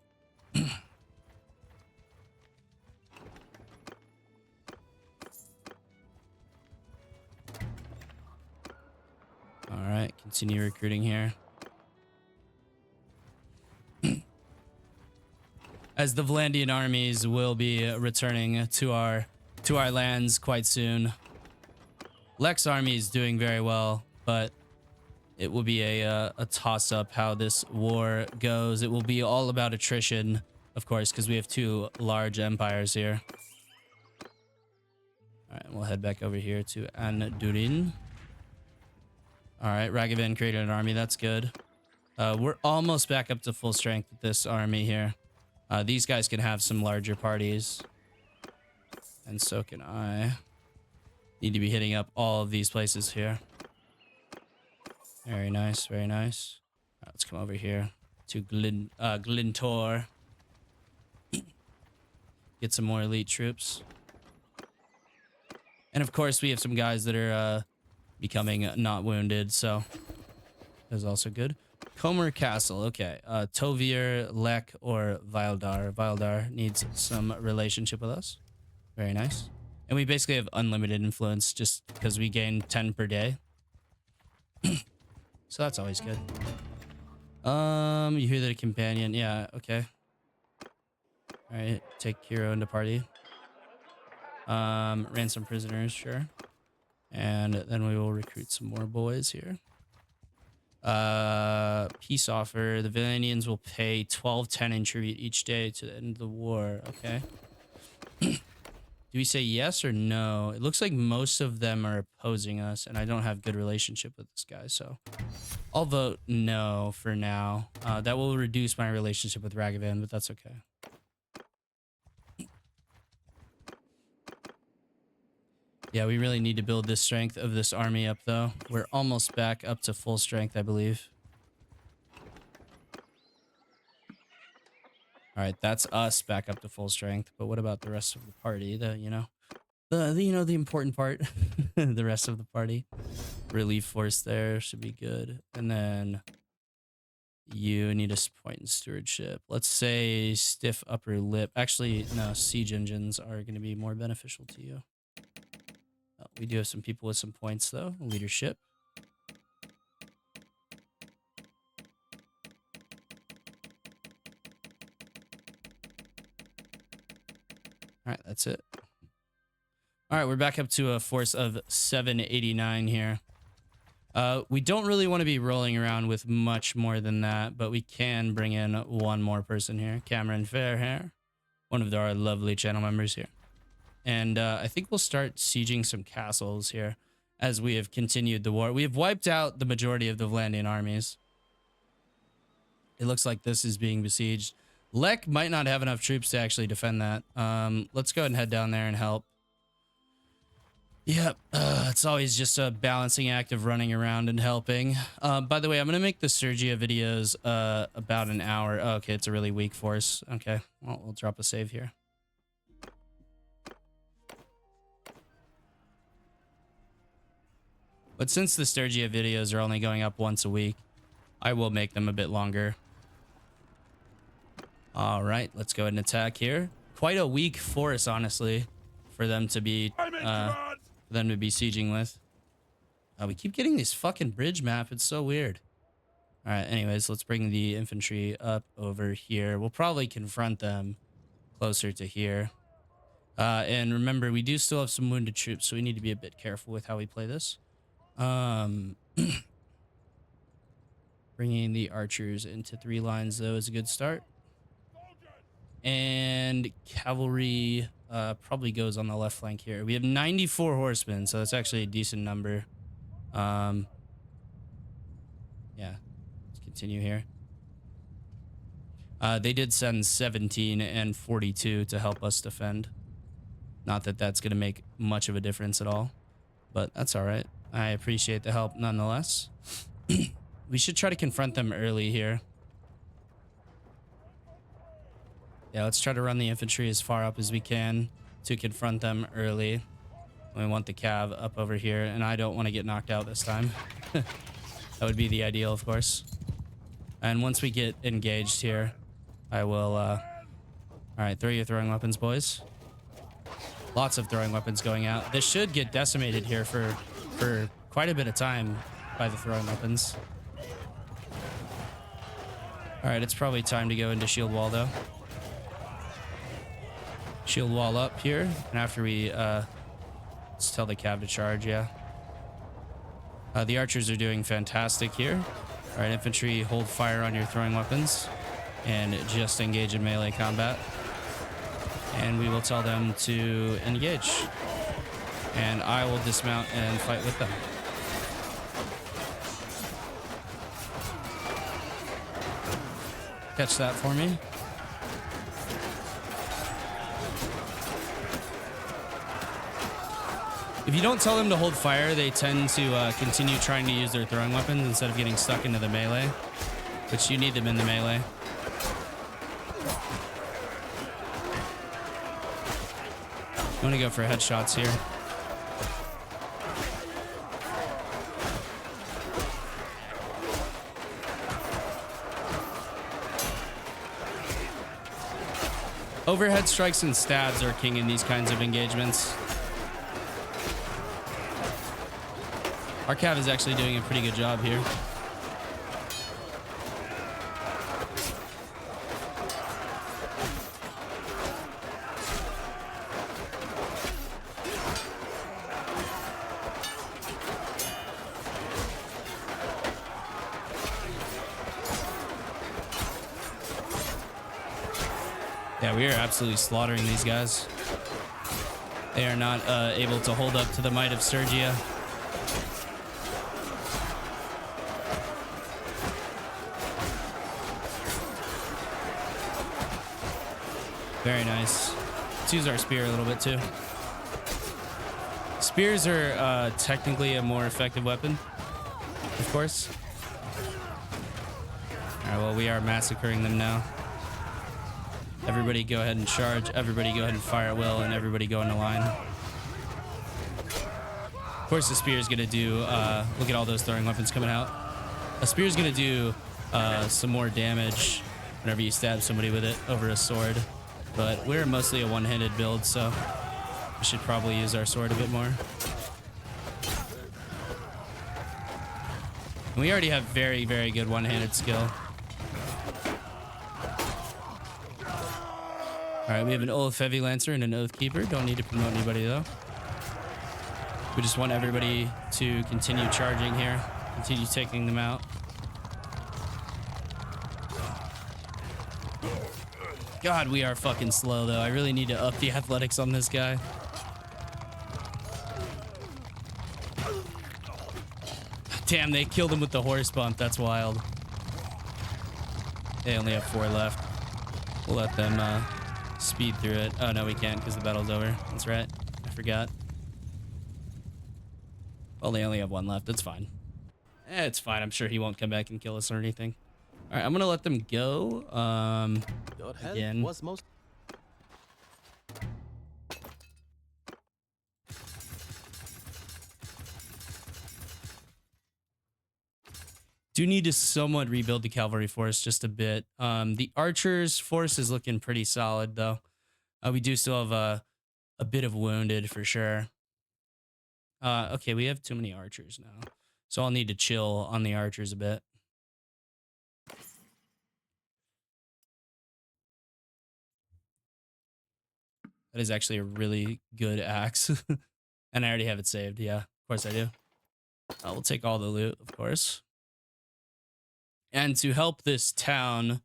Alright, continue recruiting here. As the Valandian armies will be returning to our lands quite soon. Lex army is doing very well, but it will be a toss-up how this war goes. It will be all about attrition, of course, because we have two large empires here. All right, we'll head back over here to Andurin. All right, Ragavan created an army. That's good. We're almost back up to full strength with this army here. These guys can have some larger parties. And so can I. Need to be hitting up all of these places here. Very nice, very nice. All right, let's come over here to Glintor. Get some more elite troops. And of course, we have some guys that are becoming not wounded, so that's also good. Comer Castle. Okay. Tovier, Lek, or Vildar. Vildar needs some relationship with us. Very nice. And we basically have unlimited influence just because we gain 10 per day. So that's always good. You hear that a companion? Yeah, okay. All right, take hero into party. Ransom prisoners, sure. And then we will recruit some more boys here. Peace offer. The Villanians will pay 1210 in tribute each day to the end of the war. Okay. Do we say yes or no? It looks like most of them are opposing us, and I don't have good relationship with this guy, so I'll vote no for now. That will reduce my relationship with Ragavan, but that's okay. Yeah, we really need to build this strength of this army up, though. We're almost back up to full strength, I believe. All right, that's us back up to full strength. But what about the rest of the party? The important part, the rest of the party. Relief force there should be good. And then you need a point in stewardship. Let's say stiff upper lip. Actually, no, siege engines are going to be more beneficial to you. We do have some people with some points, though. Leadership. All right, that's it. All right, we're back up to a force of 789 here. We don't really want to be rolling around with much more than that, but we can bring in one more person here. Cameron Fairhair, one of our lovely channel members here. And I think we'll start sieging some castles here as we have continued the war. We have wiped out the majority of the Vlandian armies. It looks like this is being besieged. Lek might not have enough troops to actually defend that. Let's go ahead and head down there and help. Yep, it's always just a balancing act of running around and helping. By the way, I'm going to make the Sturgia videos about an hour. Oh, okay, it's a really weak force. Okay, well, we'll drop a save here. But since the Sturgia videos are only going up once a week, I will make them a bit longer. All right, let's go ahead and attack here. Quite a weak force, honestly, for them to be sieging with. We keep getting this fucking bridge map. It's so weird. All right, anyways, let's bring the infantry up over here. We'll probably confront them closer to here. And remember, we do still have some wounded troops, so we need to be a bit careful with how we play this. Bringing the archers into 3 lines, though, is a good start. And cavalry probably goes on the left flank here. We have 94 horsemen, so that's actually a decent number. Yeah, let's continue here. They did send 17 and 42 to help us defend. Not that that's going to make much of a difference at all, but that's all right. I appreciate the help nonetheless. We should try to confront them early here. Yeah, let's try to run the infantry as far up as we can to confront them early. We want the cav up over here, and I don't want to get knocked out this time. That would be the ideal, of course. And once we get engaged here, I will... All right, throw your throwing weapons, boys. Lots of throwing weapons going out. This should get decimated here for quite a bit of time by the throwing weapons. All right, it's probably time to go into shield wall, though. Shield wall up here, and after we let's tell the cav to charge. Yeah, the archers are doing fantastic here. All right, infantry, hold fire on your throwing weapons and just engage in melee combat, and we will tell them to engage, and I will dismount and fight with them. Catch that for me. If you don't tell them to hold fire, they tend to continue trying to use their throwing weapons instead of getting stuck into the melee, which you need them in the melee. I'm gonna go for headshots here. Overhead strikes and stabs are king in these kinds of engagements. Our cav is actually doing a pretty good job here. Yeah, we are absolutely slaughtering these guys. They are not able to hold up to the might of Sturgia. Very nice. Let's use our spear a little bit too. Spears are technically a more effective weapon, of course. All right, well, we are massacring them now. Everybody go ahead and charge. Everybody go ahead and fire at will, and everybody go into line. Of course, the spear is going to do... look at all those throwing weapons coming out. A spear is going to do some more damage whenever you stab somebody with it over a sword. But we're mostly a one-handed build, so we should probably use our sword a bit more. And we already have very, very good one-handed skill. All right, we have an Oath Heavy Lancer and an Oath Keeper. Don't need to promote anybody, though. We just want everybody to continue charging here. Continue taking them out. God, we are fucking slow, though. I really need to up the athletics on this guy. Damn, they killed him with the horse bump. That's wild. They only have 4 left. We'll let them speed through it. Oh, no, we can't because the battle's over. That's right. I forgot. Well, they only have 1 left. It's fine. It's fine. I'm sure he won't come back and kill us or anything. All right, I'm going to let them go. Again. Was most Do need to somewhat rebuild the cavalry force just a bit. The archers force is looking pretty solid, though. We do still have a bit of wounded for sure. Okay, we have too many archers now. So I'll need to chill on the archers a bit. That is actually a really good axe. And I already have it saved. Yeah, of course I do. We'll take all the loot, of course. And to help this town,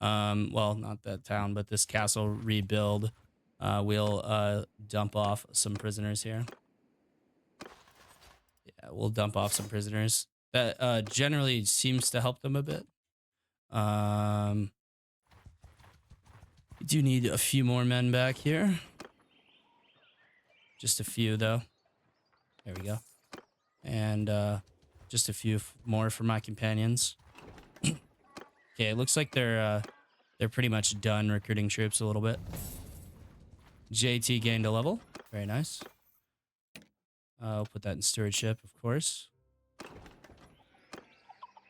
well, not that town, but this castle rebuild, we'll dump off some prisoners here. Yeah, we'll dump off some prisoners. That generally seems to help them a bit. We do need a few more men back here. Just a few, though. There we go. And just a few more for my companions. Okay, it looks like they're pretty much done recruiting troops a little bit. JT gained a level. Very nice. I'll put that in stewardship, of course.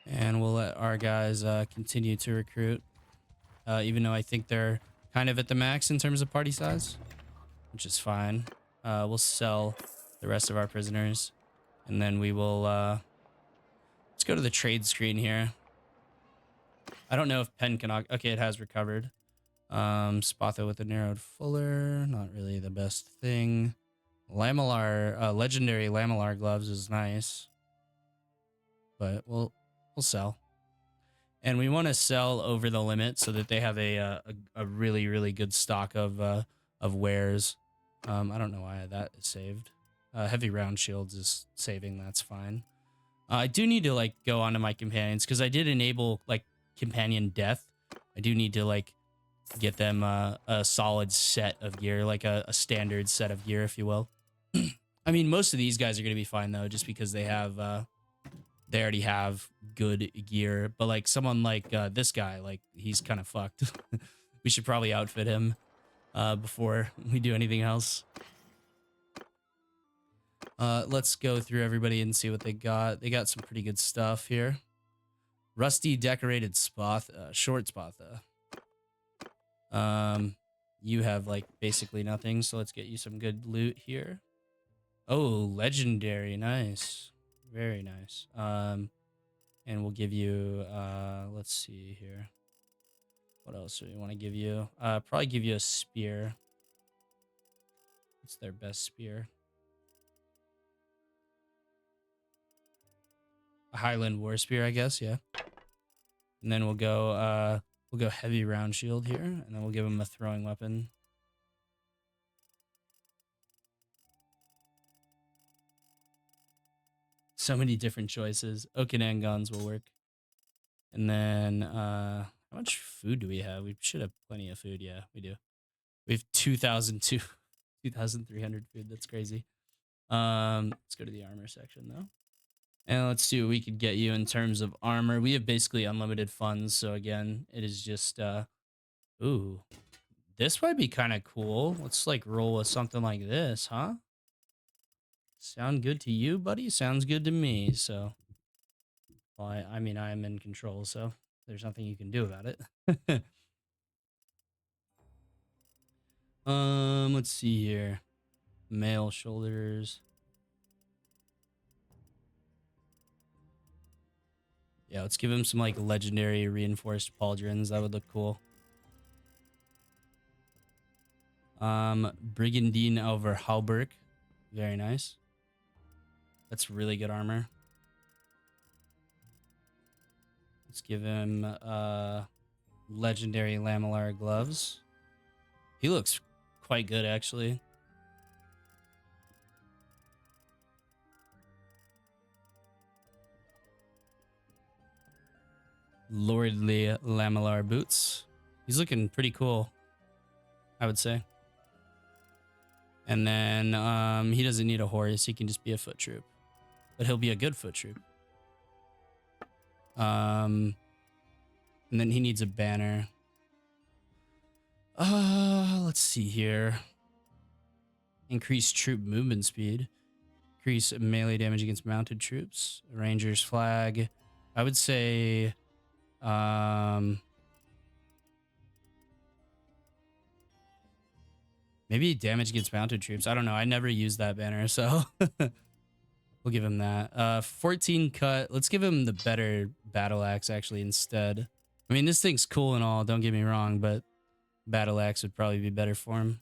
And we'll let our guys continue to recruit. Even though I think they're kind of at the max in terms of party size, which is fine. We'll sell the rest of our prisoners. And then we will... let's go to the trade screen here. I don't know if Pen can... Okay, it has recovered. Spotho with a narrowed fuller. Not really the best thing. Lamellar, legendary Lamellar gloves is nice. But we'll sell. And we want to sell over the limit so that they have a really, really good stock of wares. I don't know why that is saved. Heavy round shields is saving. That's fine. I do need to like go onto my companions because I did enable like companion death. I do need to like get them a solid set of gear, like a standard set of gear, if you will. I mean, most of these guys are going to be fine though, just because they have they already have good gear. But like someone like this guy, like he's kind of fucked. We should probably outfit him before we do anything else. Let's go through everybody and see what they got. They got some pretty good stuff here. Rusty decorated short Spatha. You have like basically nothing, so let's get you some good loot here. Oh, legendary, nice, very nice. And we'll give you let's see here. What else do we want to give you? Probably give you a spear. It's their best spear. A Highland War Spear, I guess, yeah. And then we'll go heavy round shield here, and then we'll give him a throwing weapon. So many different choices. Okinagan guns will work. And then how much food do we have? We should have plenty of food, yeah, we do. We have 2,300 food. That's crazy. Let's go to the armor section though. And let's see what we could get you in terms of armor. We have basically unlimited funds, so again, it is just ooh. This might be kind of cool. Let's like roll with something like this, huh? Sound good to you, buddy? Sounds good to me. So, well, I mean, I am in control, so there's nothing you can do about it. Let's see here. Male shoulders. Yeah, let's give him some like legendary reinforced pauldrons. That would look cool. Brigandine over Halberg. Very nice. That's really good armor. Let's give him legendary lamellar gloves. He looks quite good actually. Lordly lamellar boots. He's looking pretty cool, I would say. And then he doesn't need a horse. He can just be a foot troop. But he'll be a good foot troop. And then he needs a banner. Let's see here. Increase troop movement speed. Increase melee damage against mounted troops. Ranger's flag. I would say maybe damage against mounted troops. I don't know. I never used that banner, so we'll give him that. 14 cut. Let's give him the better battle axe actually instead. I mean, this thing's cool and all, don't get me wrong, but battle axe would probably be better for him.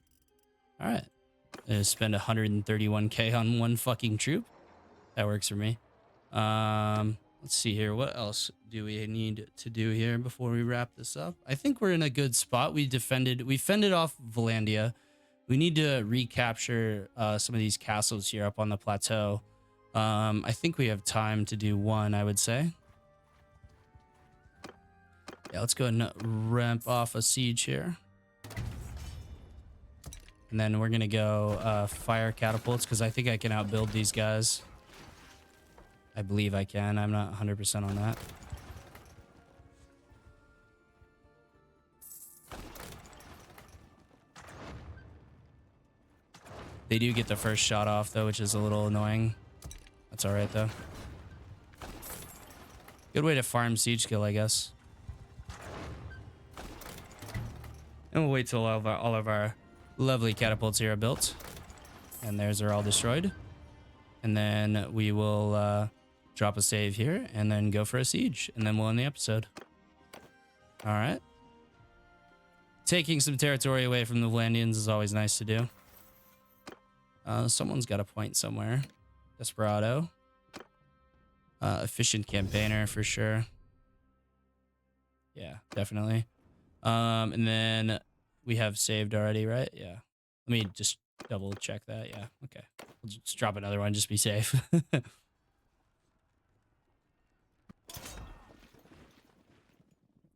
All right. Spend 131k on one fucking troop. That works for me. Let's see here. What else do we need to do here before we wrap this up? I think we're in a good spot. We fended off Valandia. We need to recapture some of these castles here up on the plateau. I think we have time to do one, I would say. Yeah, let's go ahead and ramp off a siege here. And then we're going to go fire catapults because I think I can outbuild these guys. I believe I can. I'm not 100% on that. They do get the first shot off, though, which is a little annoying. That's all right, though. Good way to farm siege skill, I guess. And we'll wait till all of our lovely catapults here are built. And theirs are all destroyed. And then we will drop a save here and then go for a siege. And then we'll end the episode. All right. Taking some territory away from the Valandians is always nice to do. Someone's got a point somewhere. Desperado. Efficient campaigner for sure. Yeah, definitely. And then we have saved already, right? Yeah. Let me just double check that. Yeah. Okay. We'll just drop another one. Just be safe.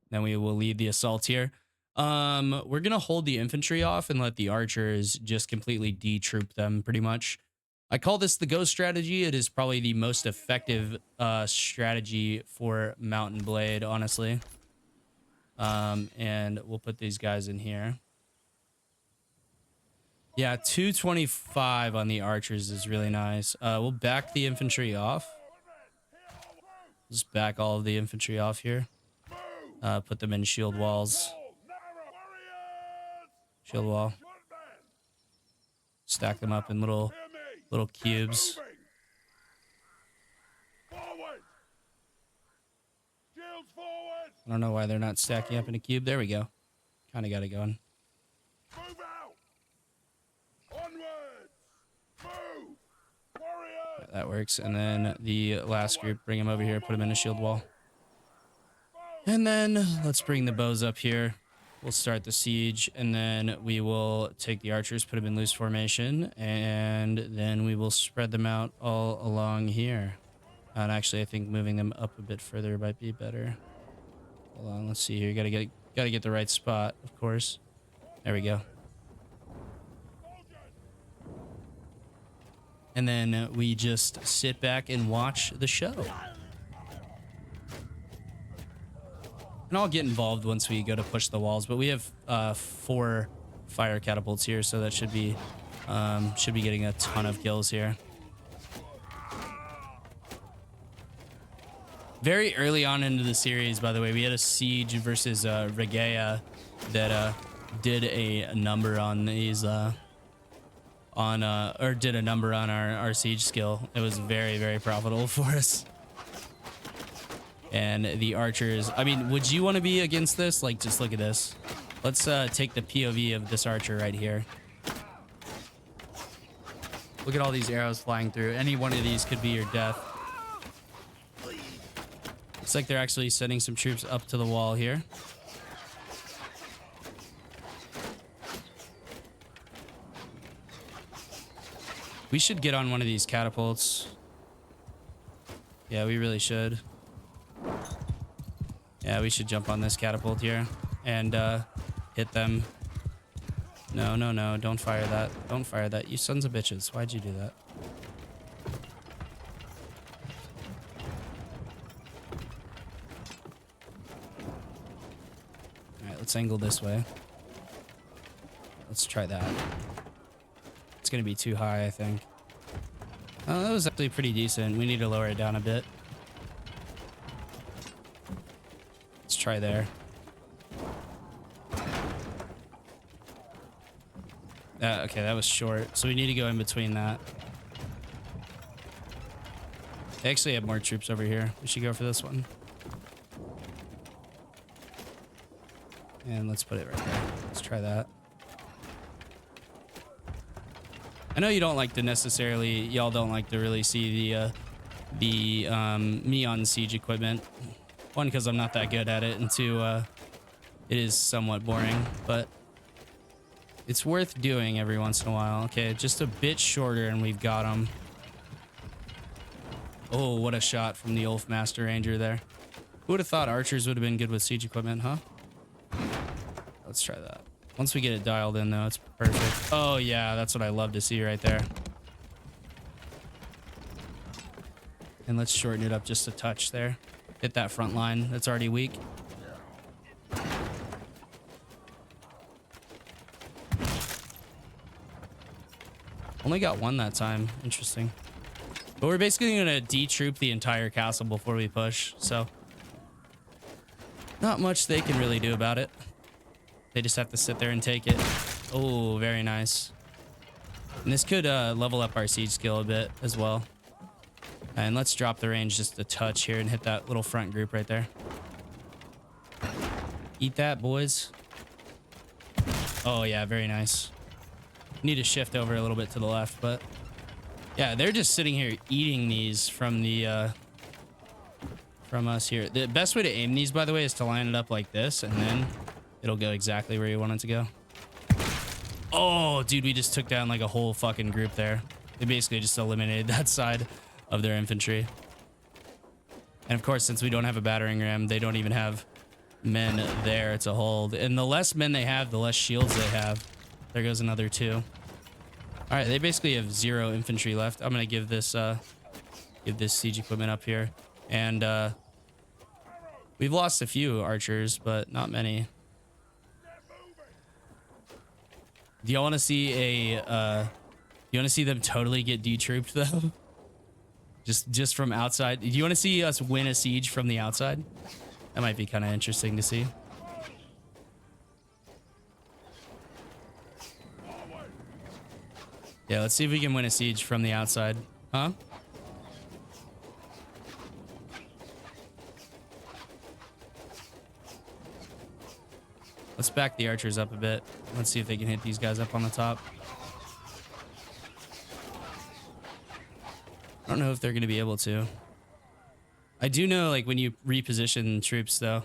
Then we will lead the assault here. We're going to hold the infantry off and let the archers just completely de-troop them pretty much. I call this the ghost strategy. It is probably the most effective strategy for Mountain Blade, honestly. And we'll put these guys in here. Yeah, 225 on the archers is really nice. We'll back the infantry off. Just back all of the infantry off here. Put them in shield walls. Shield wall. Stack them up in little cubes. I don't know why they're not stacking up in a cube. There we go. Kind of got it going. That works. And then the last group, bring them over here, put them in a shield wall. And then let's bring the bows up here. We'll start the siege, and then we will take the archers, put them in loose formation, and then we will spread them out all along here. And actually, I think moving them up a bit further might be better. Hold on, let's see here. Gotta get the right spot, of course. There we go. And then we just sit back and watch the show. And I'll get involved once we go to push the walls, but we have 4 fire catapults here, so that should be getting a ton of kills here. Very early on into the series, by the way, we had a siege versus Regea that did a number on these or did a number on our siege skill. It was very, very profitable for us. And the archers, I mean, would you want to be against this? Like, just look at this. Let's take the POV of this archer right here. Look at all these arrows flying through. Any one of these could be your death. Looks like they're actually sending some troops up to the wall here. We should get on one of these catapults. Yeah, we really should. Yeah, we should jump on this catapult here and hit them. No, no, no. Don't fire that. Don't fire that. You sons of bitches. Why'd you do that? All right, let's angle this way. Let's try that. It's going to be too high, I think. Oh, that was actually pretty decent. We need to lower it down a bit. Try there. Okay, that was short, so we need to go in between that. They actually have more troops over here. We should go for this one. And let's put it right there. Let's try that. I know you don't like to necessarily, y'all don't like to really see the me on siege equipment. One, because I'm not that good at it, and 2, it is somewhat boring, but it's worth doing every once in a while. Okay, just a bit shorter, and we've got them. Oh, what a shot from the Ulf Master Ranger there. Who would have thought archers would have been good with siege equipment, huh? Let's try that. Once we get it dialed in, though, it's perfect. Oh, yeah, that's what I love to see right there. And let's shorten it up just a touch there. Hit that front line that's already weak. Only got one that time. Interesting. But we're basically going to de-troop the entire castle before we push, so not much they can really do about it. They just have to sit there and take it. Oh, very nice. And this could level up our siege skill a bit as well. And let's drop the range just a touch here and hit that little front group right there. Eat that, boys. Oh, yeah, very nice. Need to shift over a little bit to the left, but yeah, they're just sitting here eating these from the from us here. The best way to aim these, by the way, is to line it up like this, and then it'll go exactly where you want it to go. Oh, dude, we just took down like a whole fucking group there. They basically just eliminated that side of their infantry. And of course, since we don't have a battering ram, they don't even have men there to hold. And the less men they have, the less shields they have. There goes another 2. All right, they basically have 0 infantry left. I'm gonna give this siege equipment up here, and we've lost a few archers, but not many. Do y'all want to see a? You want to see them totally get detrooped though? Just from outside. Do you want to see us win a siege from the outside? That might be kind of interesting to see. Yeah, let's see if we can win a siege from the outside. Huh? Let's back the archers up a bit. Let's see if they can hit these guys up on the top. I don't know if they're going to be able to. I do know, like, when you reposition troops, though,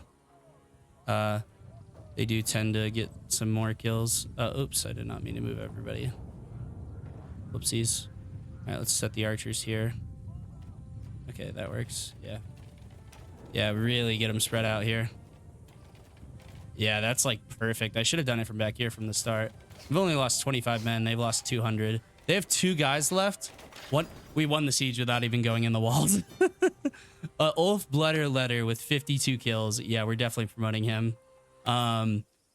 they do tend to get some more kills. Oops, I did not mean to move everybody. Whoopsies. All right, let's set the archers here. Okay, that works. Yeah. Yeah, really get them spread out here. Yeah, that's like perfect. I should have done it from back here from the start. We've only lost 25 men. They've lost 200. They have 2 guys left. We won the siege without even going in the walls. Ulf Letter with 52 kills. Yeah, we're definitely promoting him.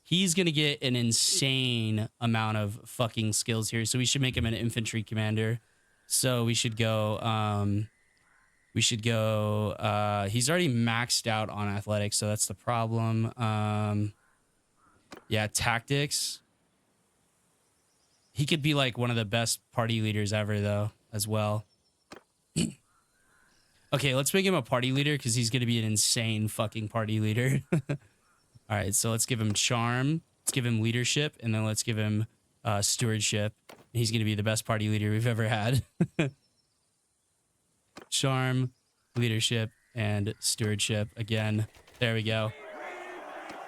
He's going to get an insane amount of fucking skills here. So we should make him an infantry commander. So we should go... he's already maxed out on athletics, so that's the problem. Yeah, tactics. He could be like one of the best party leaders ever, though, as well. Okay, let's make him a party leader because he's going to be an insane fucking party leader. All right, so let's give him charm. Let's give him leadership, and then let's give him stewardship. He's going to be the best party leader we've ever had. Charm, leadership, and stewardship. Again, there we go.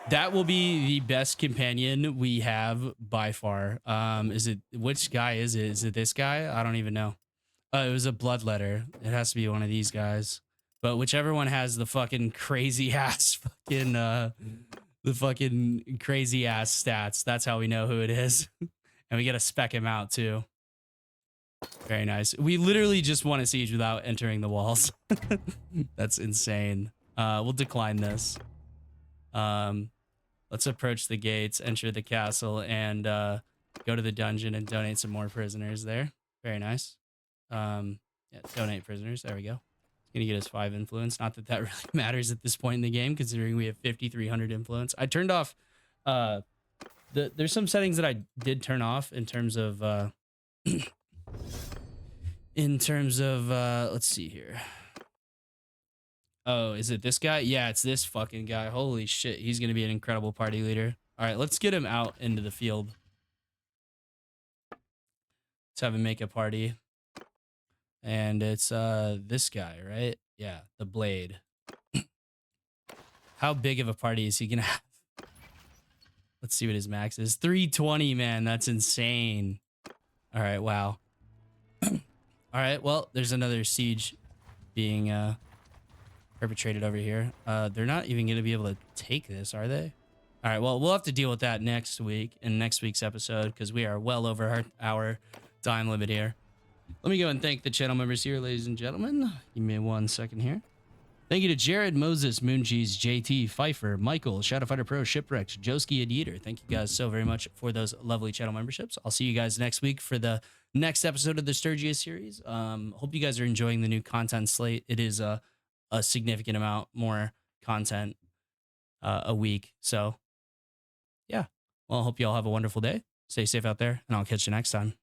That will be the best companion we have by far. Which guy is it? Is it this guy? I don't even know. It was a bloodletter. It has to be one of these guys. But whichever one has the fucking crazy ass fucking the fucking crazy ass stats, that's how we know who it is. And we gotta spec him out too. Very nice. We literally just won a siege without entering the walls. That's insane. We'll decline this. Let's approach the gates, enter the castle, and go to the dungeon and donate some more prisoners there. Very nice. Yeah, donate prisoners. There we go. It's gonna get us 5 influence. Not that that really matters at this point in the game, considering we have 5,300 influence. I turned off. There's some settings that I did turn off in terms of. Let's see here. Oh, is it this guy? Yeah, it's this fucking guy. Holy shit, he's gonna be an incredible party leader. All right, let's get him out into the field. Let's have him make a party. And it's this guy, right? Yeah, the blade. How big of a party is he gonna have? Let's see what his max is. 320, man. That's insane. All right, wow. All right, well, there's another siege being perpetrated over here. They're not even going to be able to take this, are they? All right, well, we'll have to deal with that next week in next week's episode because we are well over our time limit here. Let me go and thank the channel members here, ladies and gentlemen. Give me 1 second here. Thank you to Jared, Moses, Mooncheese, JT, Pfeiffer, Michael, Shadowfighter Pro, Shipwrecks, Joski, and Yeater. Thank you guys so very much for those lovely channel memberships. I'll see you guys next week for the next episode of the Sturgia series. Hope you guys are enjoying the new content slate. It is a significant amount more content a week. So, yeah. Well, I hope you all have a wonderful day. Stay safe out there, and I'll catch you next time.